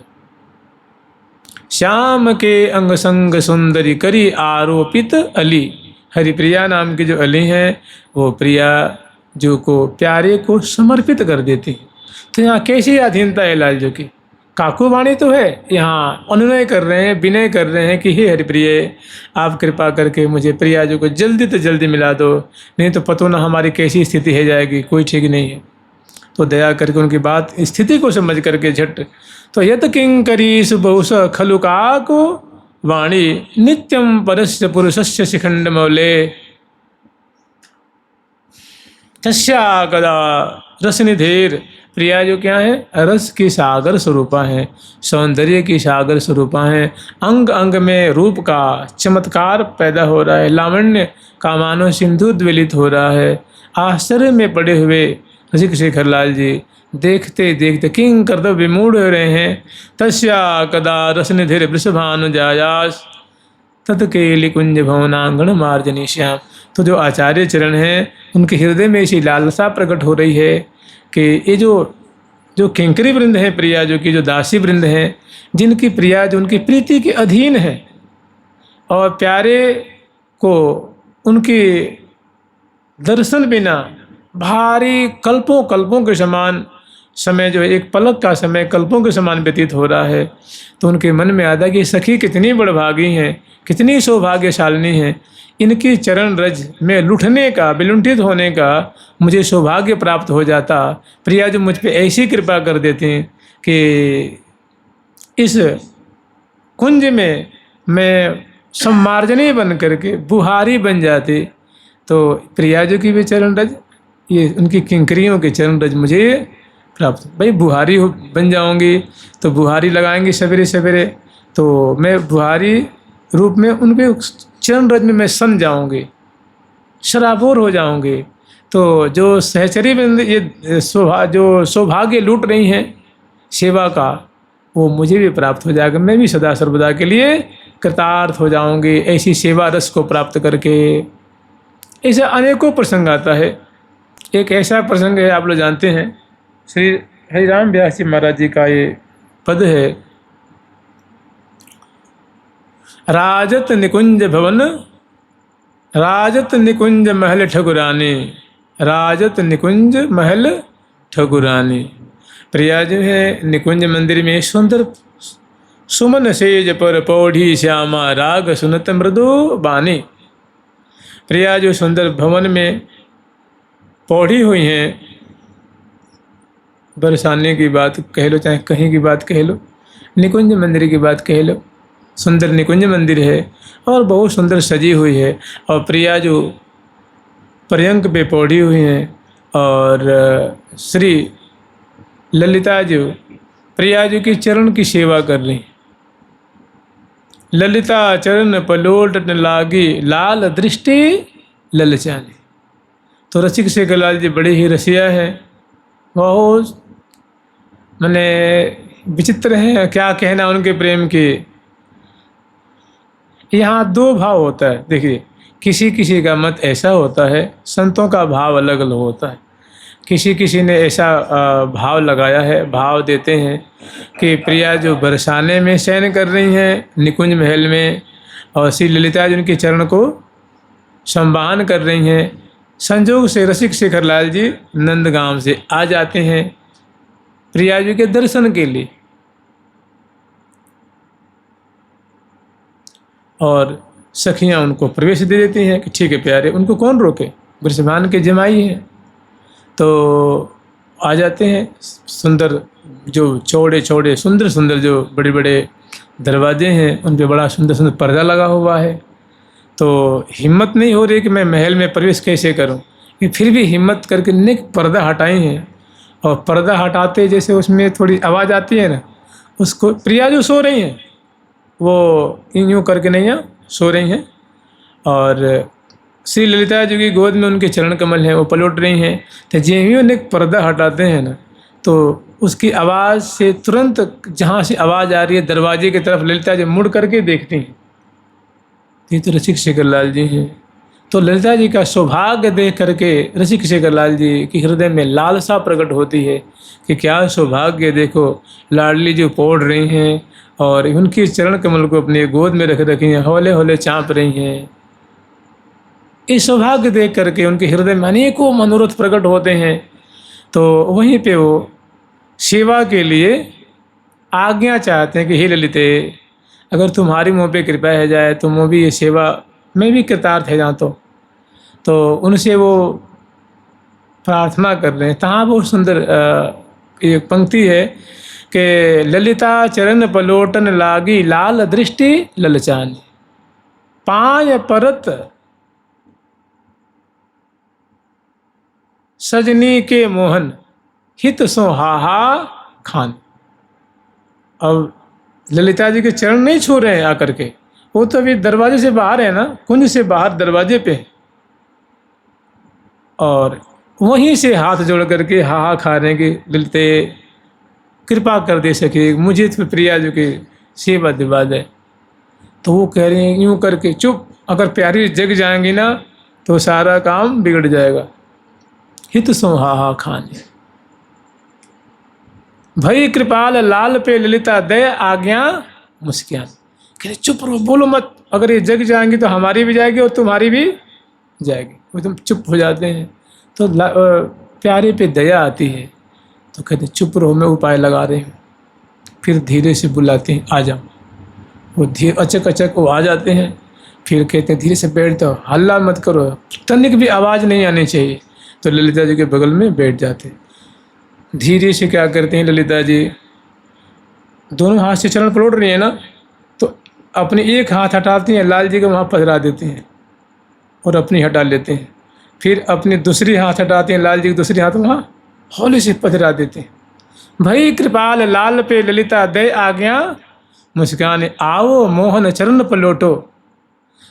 श्याम के अंग संग सुंदरी करी आरोपित अली, हरिप्रिया नाम की जो अली हैं वो प्रिया जो को प्यारे को समर्पित कर देती। तो यहाँ कैसी अधीनता है लाल जो की, काकू वाणी तो है, यहाँ अनुनय कर रहे हैं, विनय कर रहे हैं कि हे हरिप्रिय आप कृपा करके मुझे प्रिया जी को जल्दी तो जल्दी मिला दो, नहीं तो पतो ना हमारी कैसी स्थिति है जाएगी, कोई ठीक नहीं है। तो दया करके उनकी बात स्थिति को समझ करके झट, तो यत किंकरी सुबहुस खलु काको वाणी नित्यम परस्य पुरुषस्य शिखंड मौले, तस्या कदा रसनिधेर, प्रिया जो क्या है रस की सागर स्वरूपा है, सौंदर्य की सागर स्वरूपा है, अंग अंग में रूप का चमत्कार पैदा हो रहा है, लावण्य का मानो सिंधु द्वलित हो रहा है। आश्चर्य में पड़े हुए रसिक शेखर लाल जी देखते देखते किंग कर्तव्य विमूढ़ हो रहे हैं। तस्या कदा रसनिधिर वृषभानुजायास तत्केली कुंज भवनांगण मार्जनी श्याम, तो जो आचार्य चरण हैं उनके हृदय में ऐसी लालसा प्रकट हो रही है कि ये जो किंकरी वृंद है, प्रिया जो की जो दासी वृंद हैं, जिनकी प्रिया जो उनकी प्रीति के अधीन है और प्यारे को उनके दर्शन बिना भारी कल्पों कल्पों के समान समय जो है, एक पलक का समय कल्पों के समान व्यतीत हो रहा है। तो उनके मन में आता कि सखी कितनी बड़भागी हैं, कितनी सौभाग्यशालिनी हैं, इनकी चरण रज में लुटने का, विलुंठित होने का मुझे सौभाग्य प्राप्त हो जाता। प्रिया जो मुझ पे ऐसी कृपा कर देते हैं कि इस कुंज में मैं सम्मार्जनी बन करके बुहारी बन जाती। तो प्रिया जो की भी चरण रज, ये उनकी किंकरियों के चरण रज मुझे प्राप्त, भाई बुहारी बन जाऊंगी तो बुहारी लगाएंगे सवेरे सवेरे, तो मैं बुहारी रूप में उनके चरण रज में मैं सन जाऊंगी, शराबोर हो जाऊंगी। तो जो सहचरी में ये जो सौभाग्य लूट रही हैं सेवा का, वो मुझे भी प्राप्त हो जाएगा, मैं भी सदा सर्वदा के लिए कृतार्थ हो जाओगे ऐसी सेवा रस को प्राप्त करके। ऐसा अनेकों प्रसंग आता है। एक ऐसा प्रसंग है, आप लोग जानते हैं, श्री हरिराम व्यास जी महाराज जी का ये पद है, राजत निकुंज भवन, राजत निकुंज महल ठकुरानी, राजत निकुंज महल ठकुरानी। प्रिया जो है निकुंज मंदिर में सुंदर सुमन सेज पर पौढ़ी श्यामा, राग सुनत मृदु बानी। प्रिया जो सुंदर भवन में पौढ़ी हुई हैं, बरसाने की बात कह लो चाहे कहीं की बात कह लो, निकुंज मंदिर की बात कह लो, सुंदर निकुंज मंदिर है और बहुत सुंदर सजी हुई है। और प्रिया जो पर्यंक पे पौढ़ी हुई हैं और श्री ललिता जो प्रिया जी की चरण की सेवा कर रही। ललिता चरण पलोटन लागी, लाल दृष्टि ललचानी। तो रसिक शेखर लाल जी बड़े ही रसिया है, बहुत मैंने विचित्र हैं, क्या कहना उनके प्रेम के। यहाँ दो भाव होता है, देखिए किसी किसी का मत ऐसा होता है, संतों का भाव अलग अलग होता है। किसी किसी ने ऐसा भाव लगाया है, भाव देते हैं कि प्रिया जो बरसाने में शयन कर रही हैं निकुंज महल में, और श्री ललिता जी उनके चरण को संवाहन कर रही हैं। संजोग से रसिक शेखर लाल जी नंदगांव से आ जाते हैं प्रिया जी के दर्शन के लिए, और सखियां उनको प्रवेश दे देती हैं कि ठीक है प्यारे, उनको कौन रोके, बृषभान के जमाई हैं। तो आ जाते हैं। सुंदर जो चौड़े चौड़े सुंदर सुंदर जो बड़े बड़े दरवाजे हैं, उन पे बड़ा सुंदर सुंदर पर्दा लगा हुआ है। तो हिम्मत नहीं हो रही कि मैं महल में प्रवेश कैसे करूं, कि फिर भी हिम्मत करके नेक पर्दा हटाई हैं, और पर्दा हटाते जैसे उसमें थोड़ी आवाज़ आती है ना, उसको प्रिया जो सो रही हैं वो यूँ करके नहीं सो रही हैं, और श्री ललिता जी की गोद में उनके चरण कमल हैं, वो पलट रही हैं। तो जैसे उन्हें पर्दा हटाते हैं ना, तो उसकी आवाज़ से तुरंत जहाँ से आवाज़ आ रही है दरवाजे की तरफ ललिता जी मुड़ करके देखती हैं। ये तो रसिक शेखर लाल जी हैं। तो ललिता जी का सौभाग्य देख करके रसिक शेखर लाल जी के हृदय में लालसा प्रकट होती है कि क्या सौभाग्य, देखो लाडली जी पौड़ रही हैं और उनकी चरण कमल को अपनी गोद में रख रखी हैं, हौले हौले चाँप रही हैं। इस सौभाग्य देख करके उनके हृदय में अनेकों मनोरथ प्रकट होते हैं। तो वहीं पे वो सेवा के लिए आज्ञा चाहते हैं कि हे ललिते, अगर तुम्हारी मुँह पे कृपा है जाए तो मैं भी ये सेवा मैं भी कृतार्थ है जाऊँ। तो उनसे वो प्रार्थना कर रहे हैं। तहाँ बहुत सुंदर एक पंक्ति है कि ललिता चरण पलोटन लागी, लाल दृष्टि ललचानी, पाय परत सजनी के मोहन, हित सो हाहा खान। अब ललिता जी के चरण नहीं छू रहे हैं आकर के, वो तो अभी दरवाजे से बाहर है ना, कुंज से बाहर दरवाजे पे, और वहीं से हाथ जोड़ करके हाहा खा रहे हैं कि ललिते कृपा कर दे सके, मुझे तो प्रिया जी की सेवा दिवा दे। तो वो कह रहे हैं यूँ करके, चुप, अगर प्यारी जग जाएंगी ना तो सारा काम बिगड़ जाएगा। हित सो हाहा खान, भई कृपाल लाल पे ललिता दे आज्ञा मुस्कियान। कह चुप रहो, बोलो मत, अगर ये जग जाएंगी तो हमारी भी जाएगी और तुम्हारी भी जाएगी। वो एकदम चुप हो जाते हैं। तो प्यारे पे दया आती है, तो कहते चुप रहो, मैं उपाय लगा रही हूँ। फिर धीरे से बुलाते हैं, आ जाओ। वो धीरे अचक अचक वो आ जाते हैं। फिर कहते हैं धीरे से बैठ जाओ, हल्ला मत करो, तनिक भी आवाज़ नहीं आनी चाहिए। तो ललिता जी के बगल में बैठ जाते हैं। धीरे से क्या करते हैं ललिता जी, दोनों हाथ से चरण पलट रही है ना, तो अपनी एक हाथ हटाती हैं, लाल जी को वहाँ पधरा देती हैं और अपनी हटा लेते हैं। फिर अपनी दूसरी हाथ हटाते हैं, लाल जी की दूसरी हाथ वहाँ हौले से पधरा देते हैं। भई कृपाल लाल पे ललिता दे आज्ञा मुस्कान, आओ मोहन चरण पलोटो,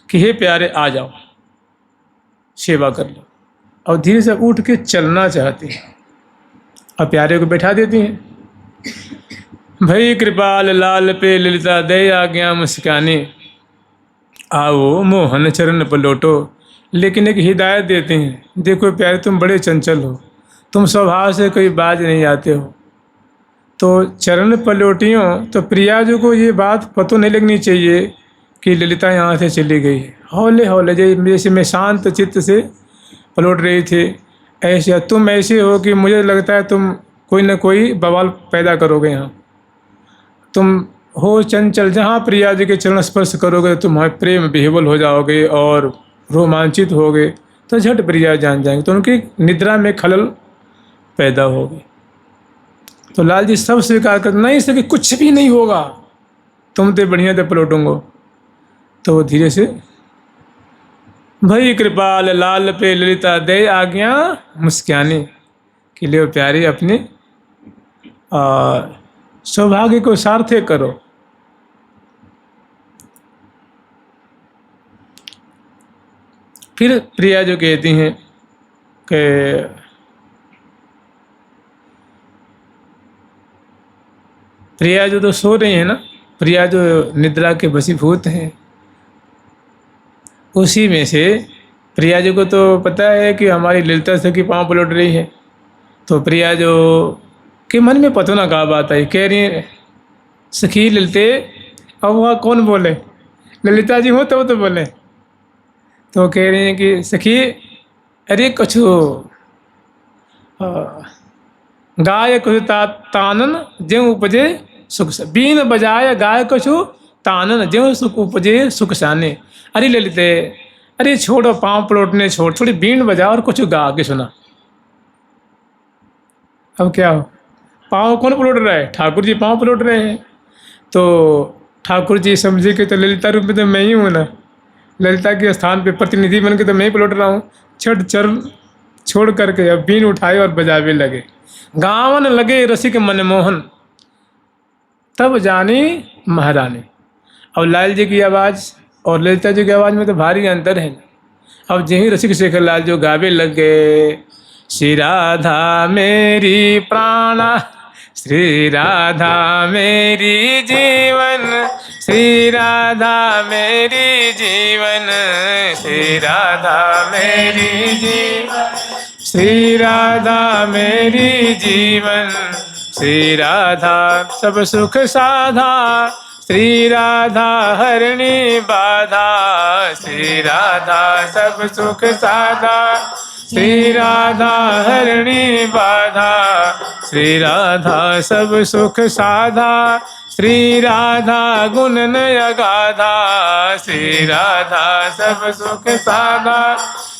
कि हे प्यारे आ जाओ, सेवा कर लो। और धीरे से उठ के चलना चाहती हैं और प्यारे को बैठा देती हैं। भई कृपाल लाल पे ललिता दे आज्ञा मुस्कानी, आओ मोहन चरण पलोटो। लेकिन एक हिदायत देते हैं, देखो प्यारे तुम बड़े चंचल हो, तुम स्वभाव से कोई बाज नहीं आते हो, तो चरण पलोटियों तो प्रिया जी को ये बात पता नहीं लगनी चाहिए कि ललिता यहाँ से चली गई है। हौले हौले जैसे मैं शांत चित्त से पलट रही थी, ऐसे तुम ऐसे हो कि मुझे लगता है तुम कोई ना कोई बवाल पैदा करोगे। यहाँ तुम हो चंचल, जहाँ प्रिया जी के चरण स्पर्श करोगे तुम प्रेम विह्वल हो जाओगे और रोमांचित होगे, तो झट प्रिया जान जाएंगे, तो उनकी निद्रा में खलल पैदा होगी। तो लाल जी सब स्वीकार कर, नहीं सके कुछ भी नहीं होगा, तुम तो बढ़िया तो पलटूंगो। तो वो धीरे से, भई कृपाल लाल पे ललिता दे आज्ञा मुस्कानी, कि ले प्यारी अपने सौभाग्य को सार्थक करो। फिर प्रिया जो कहती हैं कि प्रिया जो तो सो रही है ना, प्रिया जो निद्रा के वशीभूत हैं, उसी में से प्रिया जी को तो पता है कि हमारी ललिता सखी पाँव पलट रही है, तो प्रिया जो के मन में पता ना कहा बात आई, कह रही है सखी ललिते, अब वह कौन बोले, ललिता जी हो तो बोले, तो कह रही हैं कि सखी अरे कछु गाय कछु तानन ज्यों उपजे सुख, बीन बजाय गाय कछु तानन ज्यों सुख उपजे सुख साने। अरे ललिते, अरे छोड़ो पाँव पलटने, छोड़, थोड़ी बीन बजा और कुछ गा के सुना। अब क्या हो, पाँव कौन पलट रहा है, ठाकुर जी पाँव पलट रहे हैं, तो ठाकुर जी समझे कि तो ललिता रूप में तो मैं ही हूँ ना, ललिता के स्थान पे प्रतिनिधि बन के तो मैं ही पलट रहा हूँ। छठ चरण छोड़ करके अब बीन उठाए और बजावे लगे, गावन लगे रसिक मनमोहन, तब जानी महारानी। अब लाल जी की आवाज़ और ललिता जी की आवाज़ में तो भारी अंतर है। अब यही रसिक शेखर लाल जो गावे लग गए, श्री राधा मेरी प्राणा, श्री राधा मेरी जीवन, श्री राधा मेरी जीवन, श्री राधा मेरी जीवन, श्री राधा मेरी जीवन, श्री राधा सब सुख साधा, श्री राधा हरणी बाधा, श्री राधा सब सुख साधा, श्री राधा हरणी बाधा, श्री राधा सब सुख साधा, श्री राधा गुण नय गाधा, श्री राधा सब सुख साधा,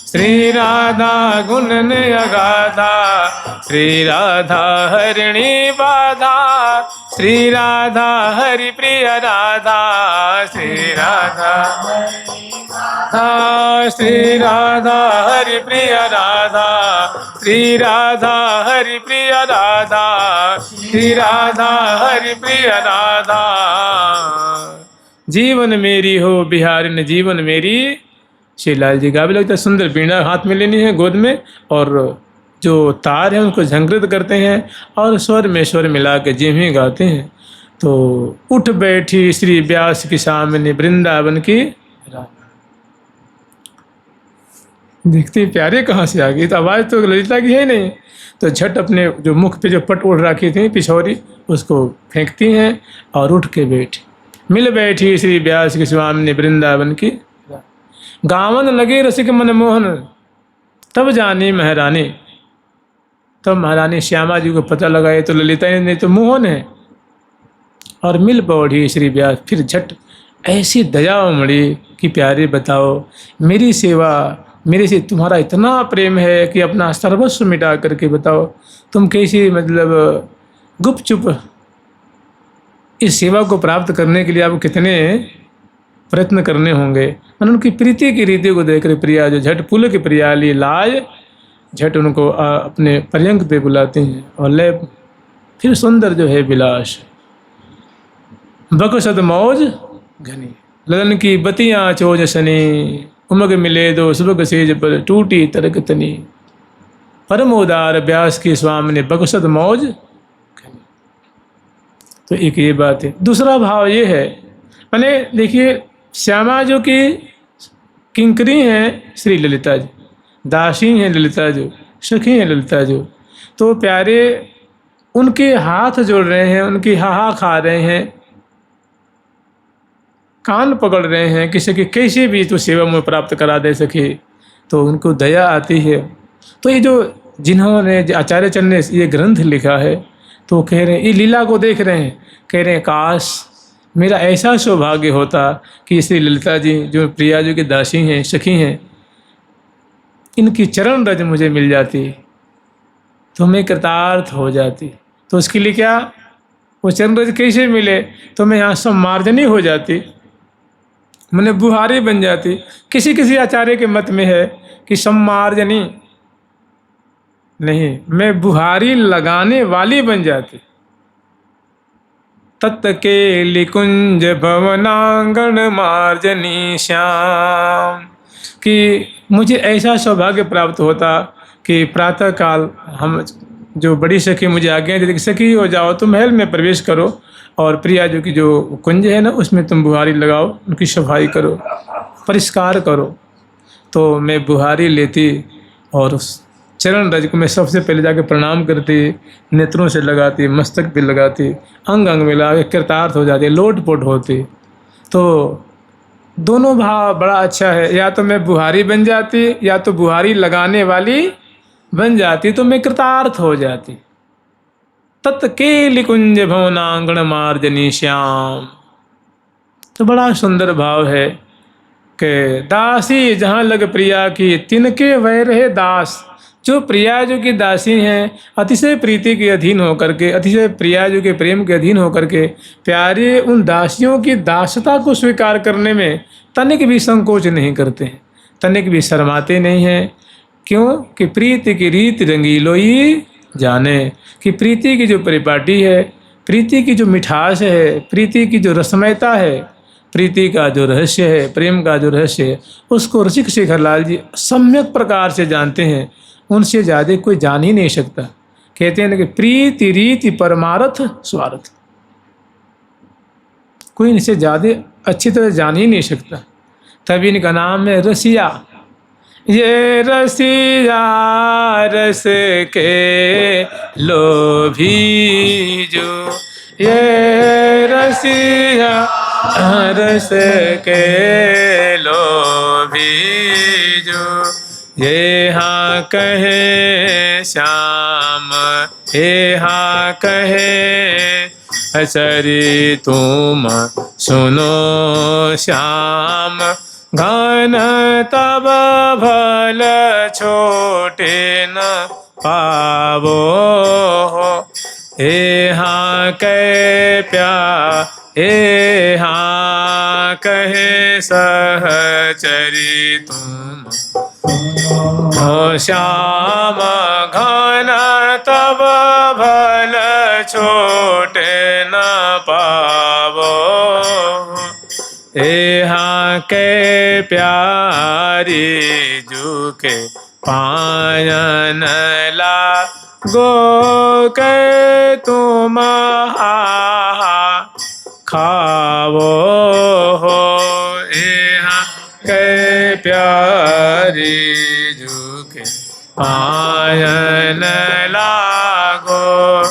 श्री राधा गुण नय गाधा, श्री राधा हरिणी बाधा, श्री राधा हरि प्रिय राधा, श्री राधा श्री राधा हरि प्रिय राधा, श्री राधा हरि प्रिय राधा, श्री राधा हरि प्रिय राधा। जीवन मेरी हो बिहारिन जीवन मेरी, श्री लाल जी गावे लगता है। सुंदर वीणा हाथ में लेनी है गोद में, और जो तार हैं उनको झंकृत करते हैं और स्वर में स्वर मिला के जिम ही गाते हैं। तो उठ बैठी श्री व्यास की सामने वृंदावन की, देखते प्यारे कहाँ से आ गई, तो आवाज़ तो ललिता की है नहीं, तो झट अपने जो मुख पे जो पट ओढ़ रखी थी पिछौरी उसको फेंकती हैं और उठ के बैठी, मिल बैठी श्री व्यास की सामने वृंदावन की, गावन लगे रसिक मनमोहन, तब जानी महारानी। तब महारानी श्यामा जी को पता लगा ये तो ललिता नहीं तो मोहन है, और मिल पौड़ी श्री व्यास। फिर झट ऐसी दया उमड़ी कि प्यारे बताओ मेरी सेवा, मेरे से तुम्हारा इतना प्रेम है कि अपना सर्वस्व मिटा करके बताओ तुम कैसी मतलब गुपचुप इस सेवा को प्राप्त करने के लिए आपको कितने प्रयत्न करने होंगे। मैंने उनकी प्रीति की रीति को देखकर प्रिया जो झट पुल की प्रिया ली लाज, झट उनको अपने पर्यंक पे बुलाते हैं और ले फिर सुंदर जो है विलास। बकसद मौज घनी ललन की बतियाँ चोज सनी, उमग मिले दो सुबह सेज पर टूटी तरक तनी, परमोदार व्यास की स्वामी ने बकसद मौज घनी। तो एक ये बात है। दूसरा भाव ये है, मैंने देखिए श्यामा जो की किंकरी हैं श्री ललिता जी, दासी हैं ललिता जी, सखी हैं ललिता जी। तो प्यारे उनके हाथ जोड़ रहे हैं, उनकी हाहा खा रहे हैं, कान पकड़ रहे हैं कि सखी कैसे भी तो सेवा में प्राप्त करा दे सके। तो उनको दया आती है। तो ये जो जिन्होंने आचार्य चंद ने ये ग्रंथ लिखा है, तो वो कह रहे हैं, ये लीला को देख रहे हैं, कह रहे हैं काश मेरा ऐसा सौभाग्य होता कि श्री ललिता जी जो प्रिया जी की दासी हैं, सखी हैं, इनकी चरण रज मुझे मिल जाती तो मैं कृतार्थ हो जाती। तो उसके लिए क्या, वो चरण रज कैसे मिले, तो मैं यहाँ सम्मार्जनी हो जाती, मैंने बुहारी बन जाती। किसी किसी आचार्य के मत में है कि सम्मार्जनी नहीं, मैं बुहारी लगाने वाली बन जाती। तत् के लिकुंज भवनांगण मार्जनी श्याम, कि मुझे ऐसा सौभाग्य प्राप्त होता कि प्रातः काल हम जो बड़ी सखी मुझे आज्ञा देती कि सखी हो जाओ, तुम महल में प्रवेश करो और प्रिया जो की जो कुंज है ना उसमें तुम बुहारी लगाओ, उनकी सफाई करो, परिष्कार करो। तो मैं बुहारी लेती और उस चरण रज को मैं सबसे पहले जाके प्रणाम करती, नेत्रों से लगाती, मस्तक पे लगाती, अंग अंग में लगा के कृतार्थ हो जाती, लोटपोट होती। तो दोनों भाव बड़ा अच्छा है, या तो मैं बुहारी बन जाती या तो बुहारी लगाने वाली बन जाती, तो मैं कृतार्थ हो जाती। तत् के लिकुंज भवनांगण मार्जनी श्याम, तो बड़ा सुंदर भाव है कि दासी जहाँ लग प्रिया की तिनके वह रहे दास। जो प्रिया जो की दासी हैं, अतिशय प्रीति के अधीन होकर के, अतिशय प्रिया जो के प्रेम के अधीन होकर के प्यारे उन दासियों की दासता को स्वीकार करने में तनिक भी संकोच नहीं करते हैं, तनिक भी शर्माते नहीं हैं। क्यों कि प्रीति की रीत रंगीलोई जाने, कि प्रीति की जो परिपाटी है, प्रीति की जो मिठास है, प्रीति की जो रसमयता है, प्रीति का जो रहस्य है, प्रेम का जो रहस्य है, उसको रसिक शेखरलाल जी सम्यक प्रकार से जानते हैं। उनसे ज़्यादा कोई जान ही नहीं सकता। कहते हैं ना कि प्रीति रीति परमार्थ स्वार्थ, कोई इनसे ज़्यादा अच्छी तरह जान ही नहीं सकता। तभी इनका नाम है रसिया। ये रसिया रस के लोभी जो, ये रसिया रस के लोभी जो, ये हाँ कहे श्याम, ये हाँ कहे अचरी तुम सुनो श्याम, घन तब भल छोटे न पावो, हे हाँ कह हे हाँ कहे सहचरी तुम हो श्याम, घन तब भल छोटे न पावो, यहाँ के प्यारी झुके पायन ला गो के तुम खावो हो, यहाँ के प्यारी झुके पायन लागो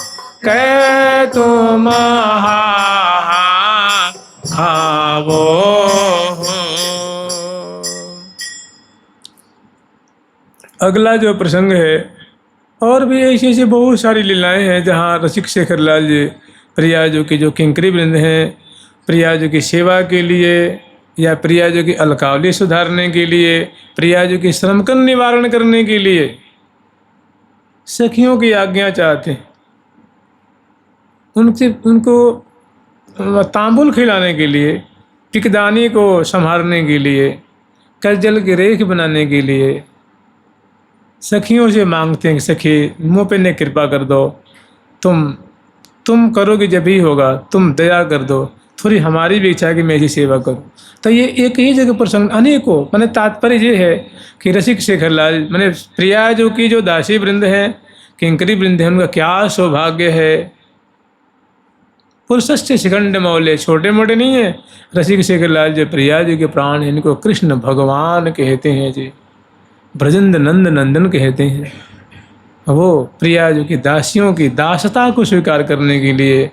के तुम खावो हो। अगला जो प्रसंग है, और भी ऐसी ऐसी बहुत सारी लीलाएं हैं जहाँ रसिक शेखरलाल जी प्रिया जो की जो किंकरी वृंद हैं, प्रिया जो की सेवा के लिए या प्रिया जो की अलकावली सुधारने के लिए, प्रिया जो की श्रमकन निवारण करने के लिए सखियों की आज्ञा चाहते हैं, उनको तांबुल खिलाने के लिए, पिकदानी को संभालने के लिए, कजल की रेख बनाने के लिए सखियों से मांगते हैं कि सखी मुँह पे ने कृपा कर दो, तुम करोगे जब ही होगा, तुम दया कर दो, थोड़ी हमारी भी इच्छा है कि मैं ही सेवा करूं। तो ये एक ही जगह प्रसंग अनेकों, मैंने तात्पर्य ये है कि रसिक शेखरलाल मैंने प्रिया जो की जो दासी वृंद हैं, किंकरी वृंद है, उनका क्या सौभाग्य है पुरुषस्य शिखंड मौले, छोटे मोटे नहीं है। रसिक शेखर लाल जी प्रिया जी के प्राण हैं, इनको कृष्ण भगवान कहते हैं जी, ब्रजेंद्र नंद नंदन कहते हैं। वो प्रिया जी की दासियों की दासता को स्वीकार करने के लिए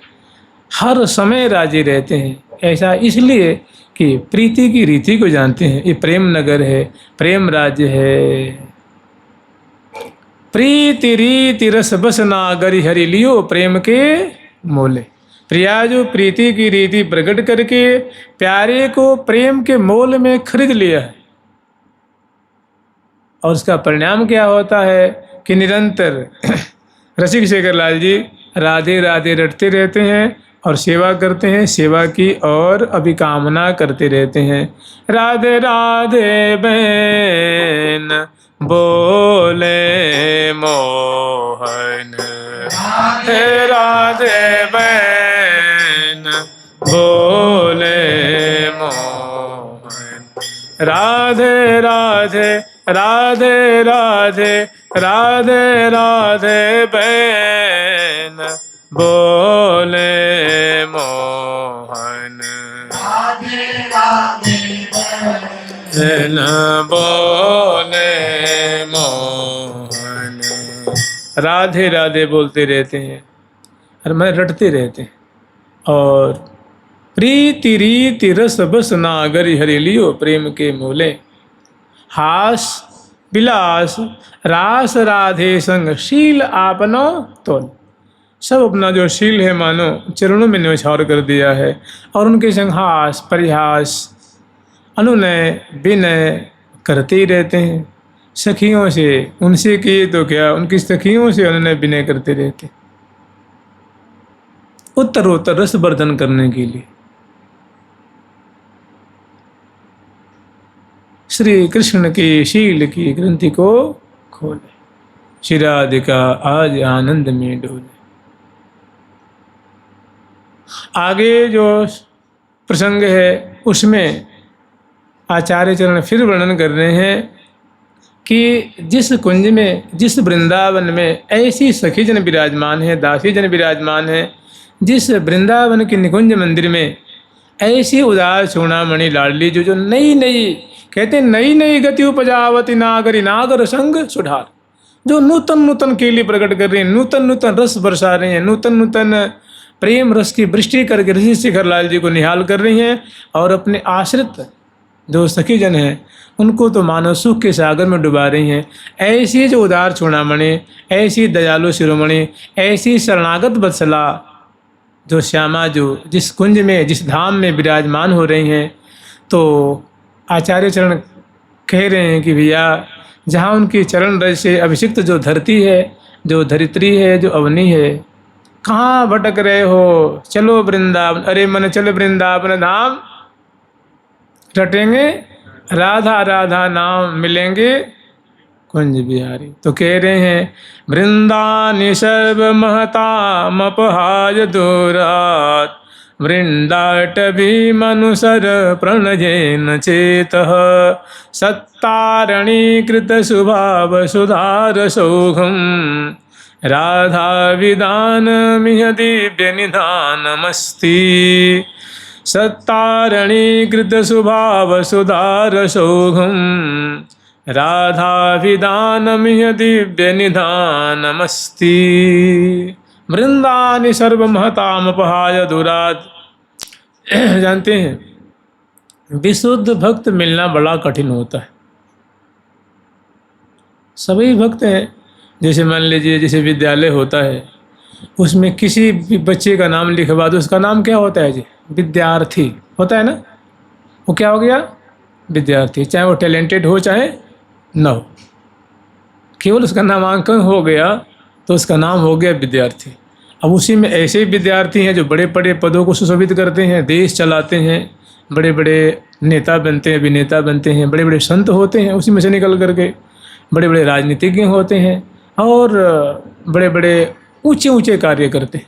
हर समय राजी रहते हैं। ऐसा इसलिए कि प्रीति की रीति को जानते हैं। ये प्रेम नगर है, प्रेम राज्य है। प्रीति रीति रस बस नागरी हरि लियो प्रेम के मोले। प्रिया जो प्रीति की रीति प्रकट करके प्यारे को प्रेम के मोल में खरीद लिया है, और उसका परिणाम क्या होता है कि निरंतर रसिक शेखर लाल जी राधे राधे रटते रहते हैं और सेवा करते हैं, सेवा की और अभिकामना करते रहते हैं। राधे राधे बहन बोले मोहन, राधे राधे बहन बोले मोहन, राधे राधे राधे राधे राधे राधे बहन बोले मोहन, राधे राधे बहन बोले मोहन। राधे राधे बोलते रहते हैं और मैं रटते रहते हैं। और प्रीति रीति रस बस नागरी हरि लियो प्रेम के मोले। हास विलास रास राधे संग शील आपनो तोल। सब अपना जो शील है मानो चरणों में न्यौछावर कर दिया है, और उनके संग हास परिहास अनुनय विनय करते ही रहते हैं। सखियों से उनसे किए तो क्या, उनकी सखियों से अनुनय विनय करते रहते, उत्तरोत्तर रस वर्धन करने के लिए। श्री कृष्ण की शील की ग्रंथि को खोले, शिराधिका आज आनंद में डोले। आगे जो प्रसंग है उसमें आचार्य चरण फिर वर्णन कर रहे हैं कि जिस कुंज में, जिस वृंदावन में ऐसी सखी जन विराजमान है, दासी जन विराजमान है, जिस वृंदावन के निकुंज मंदिर में ऐसी उदार चूड़ामणि लाडली जो नई नई कहते नई नई गति उपजावती नागरी नागर संग सुधार, जो नूतन नूतन के लिए प्रकट कर रही हैं, नूतन नूतन रस बरसा रही हैं, नूतन नूतन प्रेम रस की वृष्टि करके ऋषि शेखर लाल जी को निहाल कर रही हैं। और अपने आश्रित जो सखी जन हैं उनको तो मानव सुख के सागर में डुबा रही हैं। ऐसी जो उदार चूड़ामणि, ऐसी दयालु शिरोमणि, ऐसी शरणागत वत्सला जो श्यामा जो जिस कुंज में, जिस धाम में विराजमान हो रही हैं, तो आचार्य चरण कह रहे हैं कि भैया जहाँ उनकी चरण रज से अभिषिक्त जो धरती है, जो धरित्री है, जो अवनी है, कहाँ भटक रहे हो, चलो वृंदावन, अरे मन चल वृंदावन धाम, रटेंगे राधा राधा नाम, मिलेंगे कुंज बिहारी। तो कह रहे हैं वृंदानि सर्व महताम अपहाय दूरात, वृंदाटवी मनुसर प्रणयेन चेतः, सत्तारणीकृत स्वभाव सुधार सौघम, राधा विधानमिह दिव्य निधानमस्ति, सत्तारणीकृत स्वभाव सुधार सौघम, राधा विधानमिह दिव्य निधानमस्ति। वृंदानि सर्वमहतामपहाय दूरात्। जानते हैं विशुद्ध भक्त मिलना बड़ा कठिन होता है। सभी भक्त हैं, जैसे मान लीजिए जैसे विद्यालय होता है, उसमें किसी भी बच्चे का नाम लिखवा दो, उसका नाम क्या होता है जी? विद्यार्थी होता है ना। वो क्या हो गया? विद्यार्थी। चाहे वो टैलेंटेड हो चाहे न हो, केवल उसका नामांकन हो गया तो उसका नाम हो गया विद्यार्थी। अब उसी में ऐसे विद्यार्थी हैं जो बड़े बड़े पदों को सुशोभित करते हैं, देश चलाते हैं, बड़े बड़े नेता बनते हैं, अभिनेता बनते हैं, बड़े बड़े संत होते हैं उसी में से निकल करके, बड़े बड़े राजनीतिज्ञ होते हैं और बड़े बड़े ऊंचे ऊंचे कार्य करते हैं,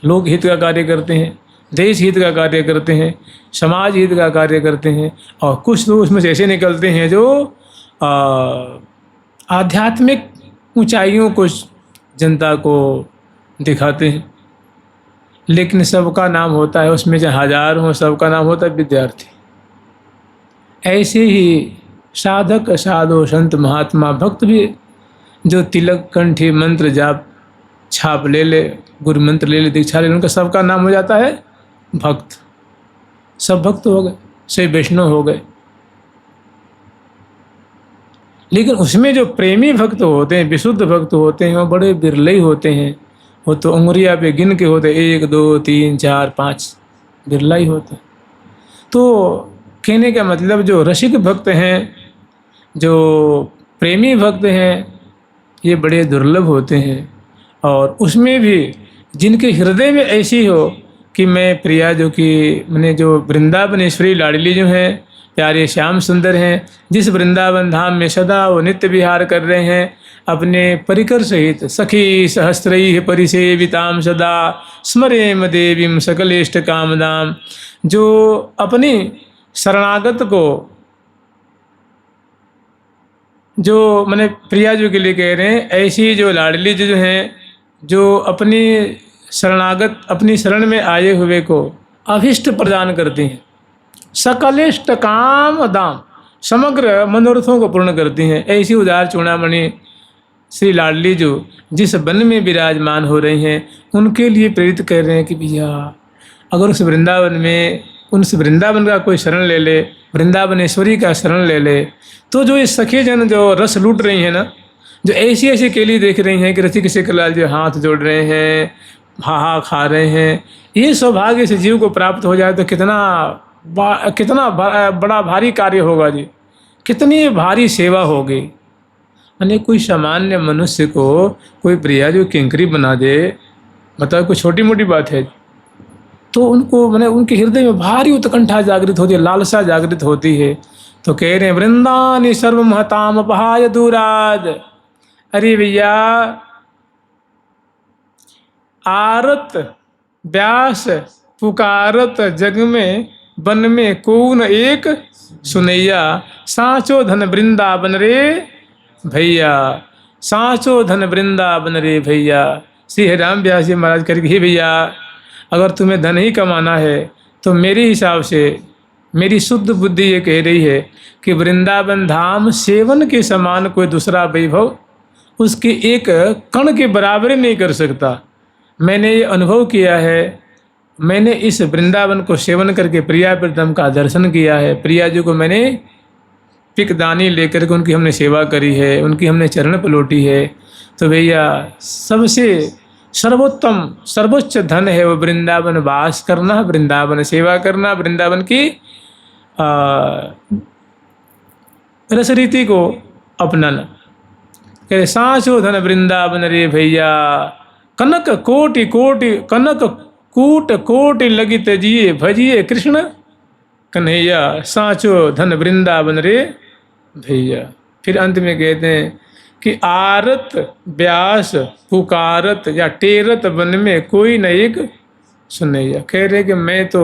लोक हित का कार्य करते हैं, देश हित का कार्य करते हैं, समाज हित का कार्य करते हैं। और कुछ लोग उसमें से ऐसे निकलते हैं जो आध्यात्मिक ऊंचाइयों को जनता को दिखाते हैं। लेकिन सबका नाम होता है, उसमें चाहे हजार हों, सबका नाम होता है विद्यार्थी। ऐसे ही साधक, साधु, संत, महात्मा, भक्त भी जो तिलक, कंठी, मंत्र जाप, छाप ले ले, गुरु मंत्र ले ले, दीक्षा ले ले, उनका सबका नाम हो जाता है भक्त। सब भक्त हो गए, सब वैष्णव हो गए। लेकिन उसमें जो प्रेमी भक्त होते हैं, विशुद्ध भक्त होते हैं, वो बड़े बिरले ही होते हैं। वो तो उंगलियां पे गिन के होते, 1 2 3 4 5, बिरला ही होते हैं। तो कहने का मतलब जो रसिक भक्त हैं, जो प्रेमी भक्त हैं, ये बड़े दुर्लभ होते हैं। और उसमें भी जिनके हृदय में ऐसी हो कि मैं प्रिया, जो कि मैंने जो वृंदावनेश्वरी लाडली जो हैं, प्यारे श्याम सुंदर हैं, जिस वृंदावन धाम में सदा वो नित्य विहार कर रहे हैं, अपने परिकर सहित सखी सहस्त्रैः परिसेविताम सदा स्मरेम देवीम सकलेष्ट कामदाम। जो अपनी शरणागत को, जो मैंने प्रिया जो के लिए कह रहे हैं, ऐसी जो लाडली जो हैं, जो अपनी शरणागत, अपनी शरण में आए हुए को अभिष्ट प्रदान करती हैं, सकलेष्ट काम दाम, समग्र मनोरथों को पूर्ण करती हैं। ऐसी उदार चूड़ामणि श्री लाडली जो जिस वन में विराजमान हो रही हैं, उनके लिए प्रेरित कर रहे हैं कि भैया अगर उस वृंदावन में, उस वृंदावन का कोई शरण ले ले, वृंदावनेश्वरी का शरण ले ले, तो जो ये सखी जन जो रस लूट रही हैं ना, जो ऐसी ऐसी केली देख रही हैं कि रसिक शेखरलाल जो हाथ जोड़ रहे हैं, हा खा रहे हैं, ये सौभाग्य से जीव को प्राप्त हो जाए तो कितना बड़ा भारी कार्य होगा जी, कितनी भारी सेवा होगी। यानी कोई सामान्य मनुष्य को कोई प्रिया जो किंकरी बना दे, मतलब कोई छोटी मोटी बात है, तो उनको मैंने उनके हृदय में भारी उत्कंठा जागृत होती है, लालसा जागृत होती है। तो कह रहे हैं वृंदानी सर्वमहताम अपहाय दूराद। अरे भैया, आरत व्यास पुकारत जग में, वन में को न एक सुनैया, साचो धन वृंदावन रे भैया, साचो धन वृंदावन रे भैया। श्री राम व्यास जी महाराज करके, ही भैया अगर तुम्हें धन ही कमाना है तो मेरे हिसाब से मेरी शुद्ध बुद्धि ये कह रही है कि वृंदावन धाम सेवन के समान कोई दूसरा वैभव उसके एक कण के बराबर नहीं कर सकता। मैंने ये अनुभव किया है, मैंने इस वृंदावन को सेवन करके प्रिया प्रीतम का दर्शन किया है। प्रिया जी को मैंने पिकदानी लेकर के उनकी हमने सेवा करी है, उनकी हमने चरण पलोटी है। तो भैया सबसे सर्वोत्तम सर्वोच्च धन है वो वृंदावन वास करना, वृंदावन सेवा करना, वृंदावन की रस रीति को अपनाना। कह साचो धन वृंदावन रे भैया, कनक कोटि कोटि, कनक कूट कोटि लगित जिए, भजिए कृष्ण कन्हैया, साचो धन वृंदावन रे भैया। फिर अंत में कहते हैं कि आरत व्यास पुकारत या टेरत वन में कोई न एक सुनैया। कह रहे कि मैं तो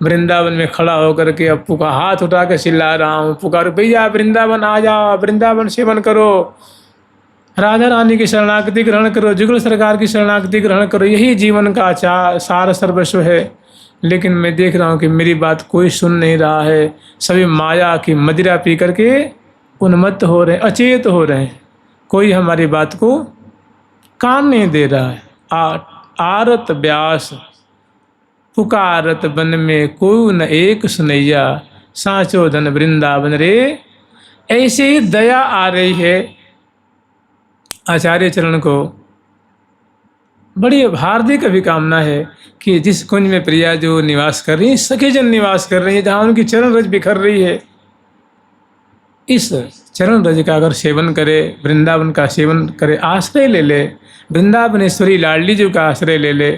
वृंदावन में खड़ा होकर के अब पुकार, हाथ उठा के चिल्ला रहा हूँ, पुकार भैया वृंदावन आ जाओ, वृंदावन सेवन करो, राधा रानी की शरणागति ग्रहण करो, जुगल सरकार की शरणागति ग्रहण करो, यही जीवन का सार सर्वस्व है। लेकिन मैं देख रहा हूँ कि मेरी बात कोई सुन नहीं रहा है, सभी माया की मदिरा पी करके उन्मत्त हो रहे हैं, अचेत हो रहे हैं, कोई हमारी बात को कान नहीं दे रहा है। आरत व्यास पुकारत वन में कोई न एक सुनैया, साचो धन वृंदावन रे। ऐसे ही दया आ रही है आचार्य चरण को, बड़ी हार्दिक अभिकामना है कि जिस कुंज में प्रिया जो निवास कर रही है, सखी जन निवास कर रही है, जहाँ उनकी चरण रज बिखर रही है, इस चरण रज का अगर सेवन करे, वृंदावन का सेवन करे, आश्रय ले ले, वृंदावनेश्वरी लाडली जी का आश्रय ले ले,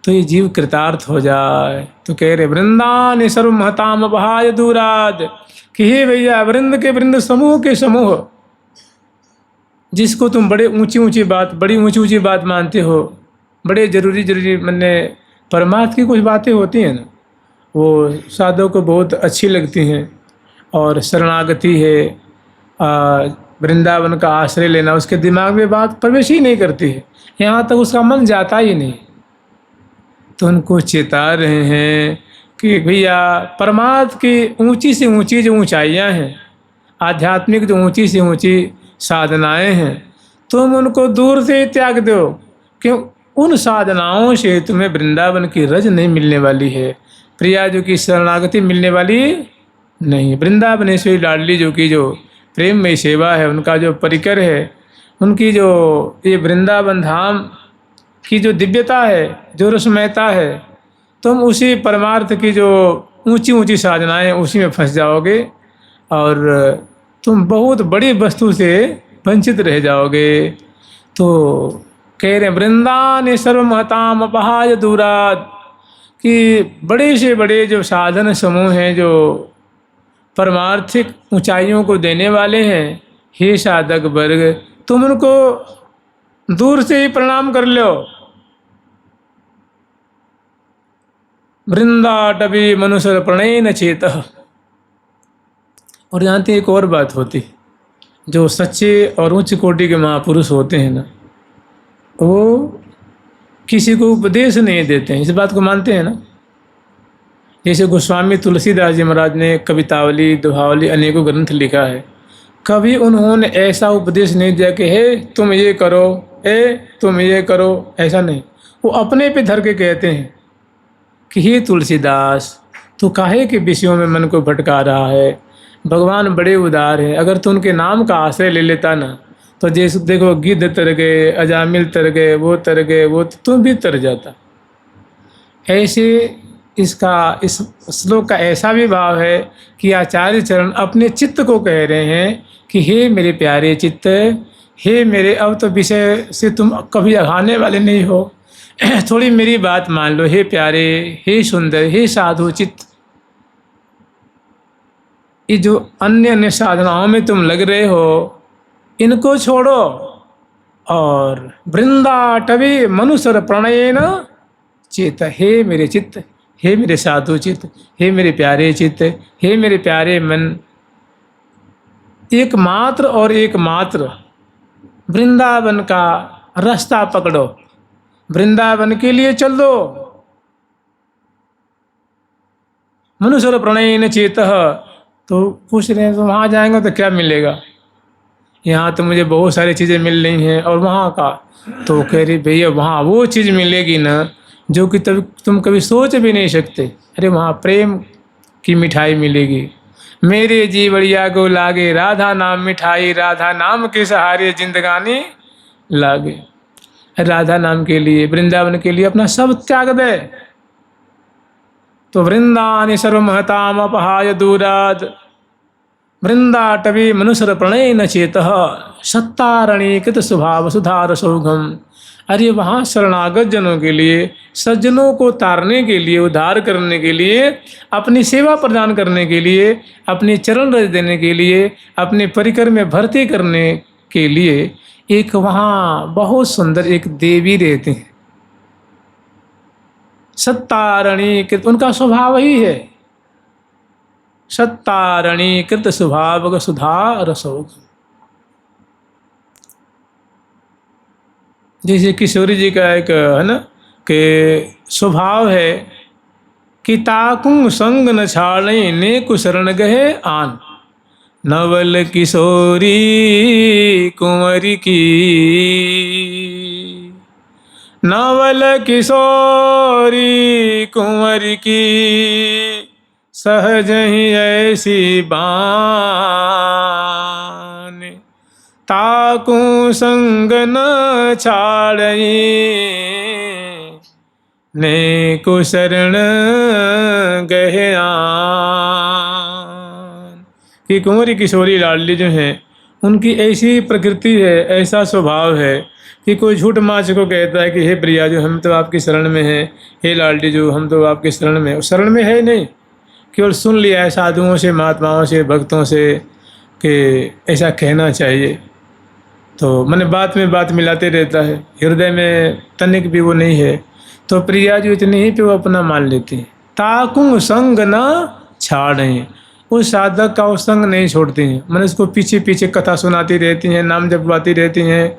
तो ये जीव कृतार्थ हो जाए। तो कह रहे वृंदावन सर्वमहताम अपहाय दूराद, कि हे भैया वृंद के वृंद, समूह के समूह, जिसको तुम बड़ी ऊंची ऊंची बात मानते हो, बड़े जरूरी मैंने परमात्मा की कुछ बातें होती हैं ना, वो साधु को बहुत अच्छी लगती हैं, और शरणागति है, वृंदावन का आश्रय लेना, उसके दिमाग में बात प्रवेश ही नहीं करती है, यहाँ तक उसका मन जाता ही नहीं। तो उनको चेता रहे हैं कि भैया परमार्थ की ऊंची से ऊंची जो ऊंचाइयां हैं, आध्यात्मिक जो ऊंची से ऊंची साधनाएं हैं, तुम उनको दूर से त्याग दो, क्यों? उन साधनाओं से तुम्हें वृंदावन की रज नहीं मिलने वाली है, प्रिया जो की शरणागति मिलने वाली नहीं। वृंदावनेश्वरी लाडली जो की जो प्रेम में सेवा है, उनका जो परिकर है, उनकी जो ये वृंदावन धाम की जो दिव्यता है, जो रसमयता है, तुम उसी परमार्थ की जो ऊंची ऊंची साधनाएं उसी में फंस जाओगे और तुम बहुत बड़ी वस्तु से वंचित रह जाओगे। तो कह रहे वृंदावन सर्वमहताम अपहाय दूराद, कि बड़े से बड़े जो साधन समूह हैं, जो परमार्थिक ऊंचाइयों को देने वाले हैं, हे साधक वर्ग, तुम उनको दूर से ही प्रणाम कर लो। वृंदाटवी मनुष्य प्रणय न चेत। और यहाँ एक और बात होती, जो सच्चे और उच्च कोटि के महापुरुष होते हैं ना, वो किसी को उपदेश नहीं देते हैं, इस बात को मानते हैं ना। जैसे गोस्वामी तुलसीदास जी महाराज ने कवितावली, दोहावली, अनेकों ग्रंथ लिखा है, कभी उन्होंने ऐसा उपदेश नहीं दिया कि हे तुम ये करो, तुम ये करो, ऐसा नहीं। वो अपने पे धर के कहते हैं कि हे तुलसीदास, तू काहे के विषयों में मन को भटका रहा है, भगवान बड़े उदार हैं, अगर तू उनके नाम का आश्रय ले लेता ना, तो जैसे देखो गिद्ध तर गए, अजामिल तर गए, वो तर गए, वो तुम भी तर जाता। ऐसे इस श्लोक का ऐसा भी भाव है कि आचार्य चरण अपने चित्त को कह रहे हैं कि हे मेरे प्यारे चित्त, हे मेरे, अब तो विषय से तुम कभी अघाने वाले नहीं हो, थोड़ी मेरी बात मान लो, हे प्यारे, हे सुंदर, हे साधु चित्त। ये जो अन्य अन्य साधनाओं में तुम लग रहे हो, इनको छोड़ो और वृंदाटवी मनुष्य प्रणयेन चेत, हे मेरे चित्त, हे मेरे साधु चित्त, हे मेरे प्यारे चित्त, हे मेरे प्यारे मन, एकमात्र और एकमात्र वृंदावन का रास्ता पकड़ो, वृंदावन के लिए चल दो। मनुष्य प्रणयेन चेत। तो पूछ रहे हैं तो वहाँ जाएंगे तो क्या मिलेगा? यहाँ तो मुझे बहुत सारी चीज़ें मिल रही हैं, और वहाँ का तो कह रही भैया वहाँ वो चीज़ मिलेगी ना जो कि तुम कभी सोच भी नहीं सकते। अरे वहाँ प्रेम की मिठाई मिलेगी। मेरे जीवड़िया को लागे राधा नाम मिठाई, राधा नाम के सहारे जिंदगानी लागे। राधा नाम के लिए, वृंदावन के लिए अपना सब त्याग दे। तो वृंदावन सर्वमहताम अपहाय दूराद, वृंदाटवी मनुष्य प्रणय न चेत, सत्तारणी कृत स्वभाव सुधार सौघम। अरे वहाँ शरणागत जनों के लिए, सज्जनों को तारने के लिए, उद्धार करने के लिए, अपनी सेवा प्रदान करने के लिए, अपनी चरण रज देने के लिए, अपने परिकर में भर्ती करने के लिए एक वहाँ बहुत सुंदर एक देवी रहते हैं, सत्तारणी कृत, उनका स्वभाव ही है सत्तारणी कृत स्वभाव सुधार सौघ। जैसे किशोरी जी का एक है ना कि स्वभाव है कि ताकू संग न छाड़े ने कुशरण गहे आन, नवल किशोरी कुंवरी की, नवल किशोरी कुंवरी की, सहज ही ऐसी बान, ताकू संग न छाड़ई ने को शरण गहे आन। कि कुंवरी किशोरी लाडली जो हैं, उनकी ऐसी प्रकृति है, ऐसा स्वभाव है कि कोई झूठ माच को कहता है कि हे प्रिया जो हम तो आपकी शरण में हैं, हे लाडली जो हम तो आपकी शरण में, शरण में है नहीं, केवल सुन लिया है साधुओं से, महात्माओं से, भक्तों से कि ऐसा कहना चाहिए, तो मैंने बात में बात मिलाते रहता है, हृदय में तनिक भी वो नहीं है। तो प्रिया जो इतनी ही पे वो अपना मान लेती है। ताकू संग न छाड़ें, उस साधक का वो संग नहीं छोड़ती हैं, मैंने उसको पीछे पीछे कथा सुनाती रहती हैं, नाम जपवाती रहती हैं,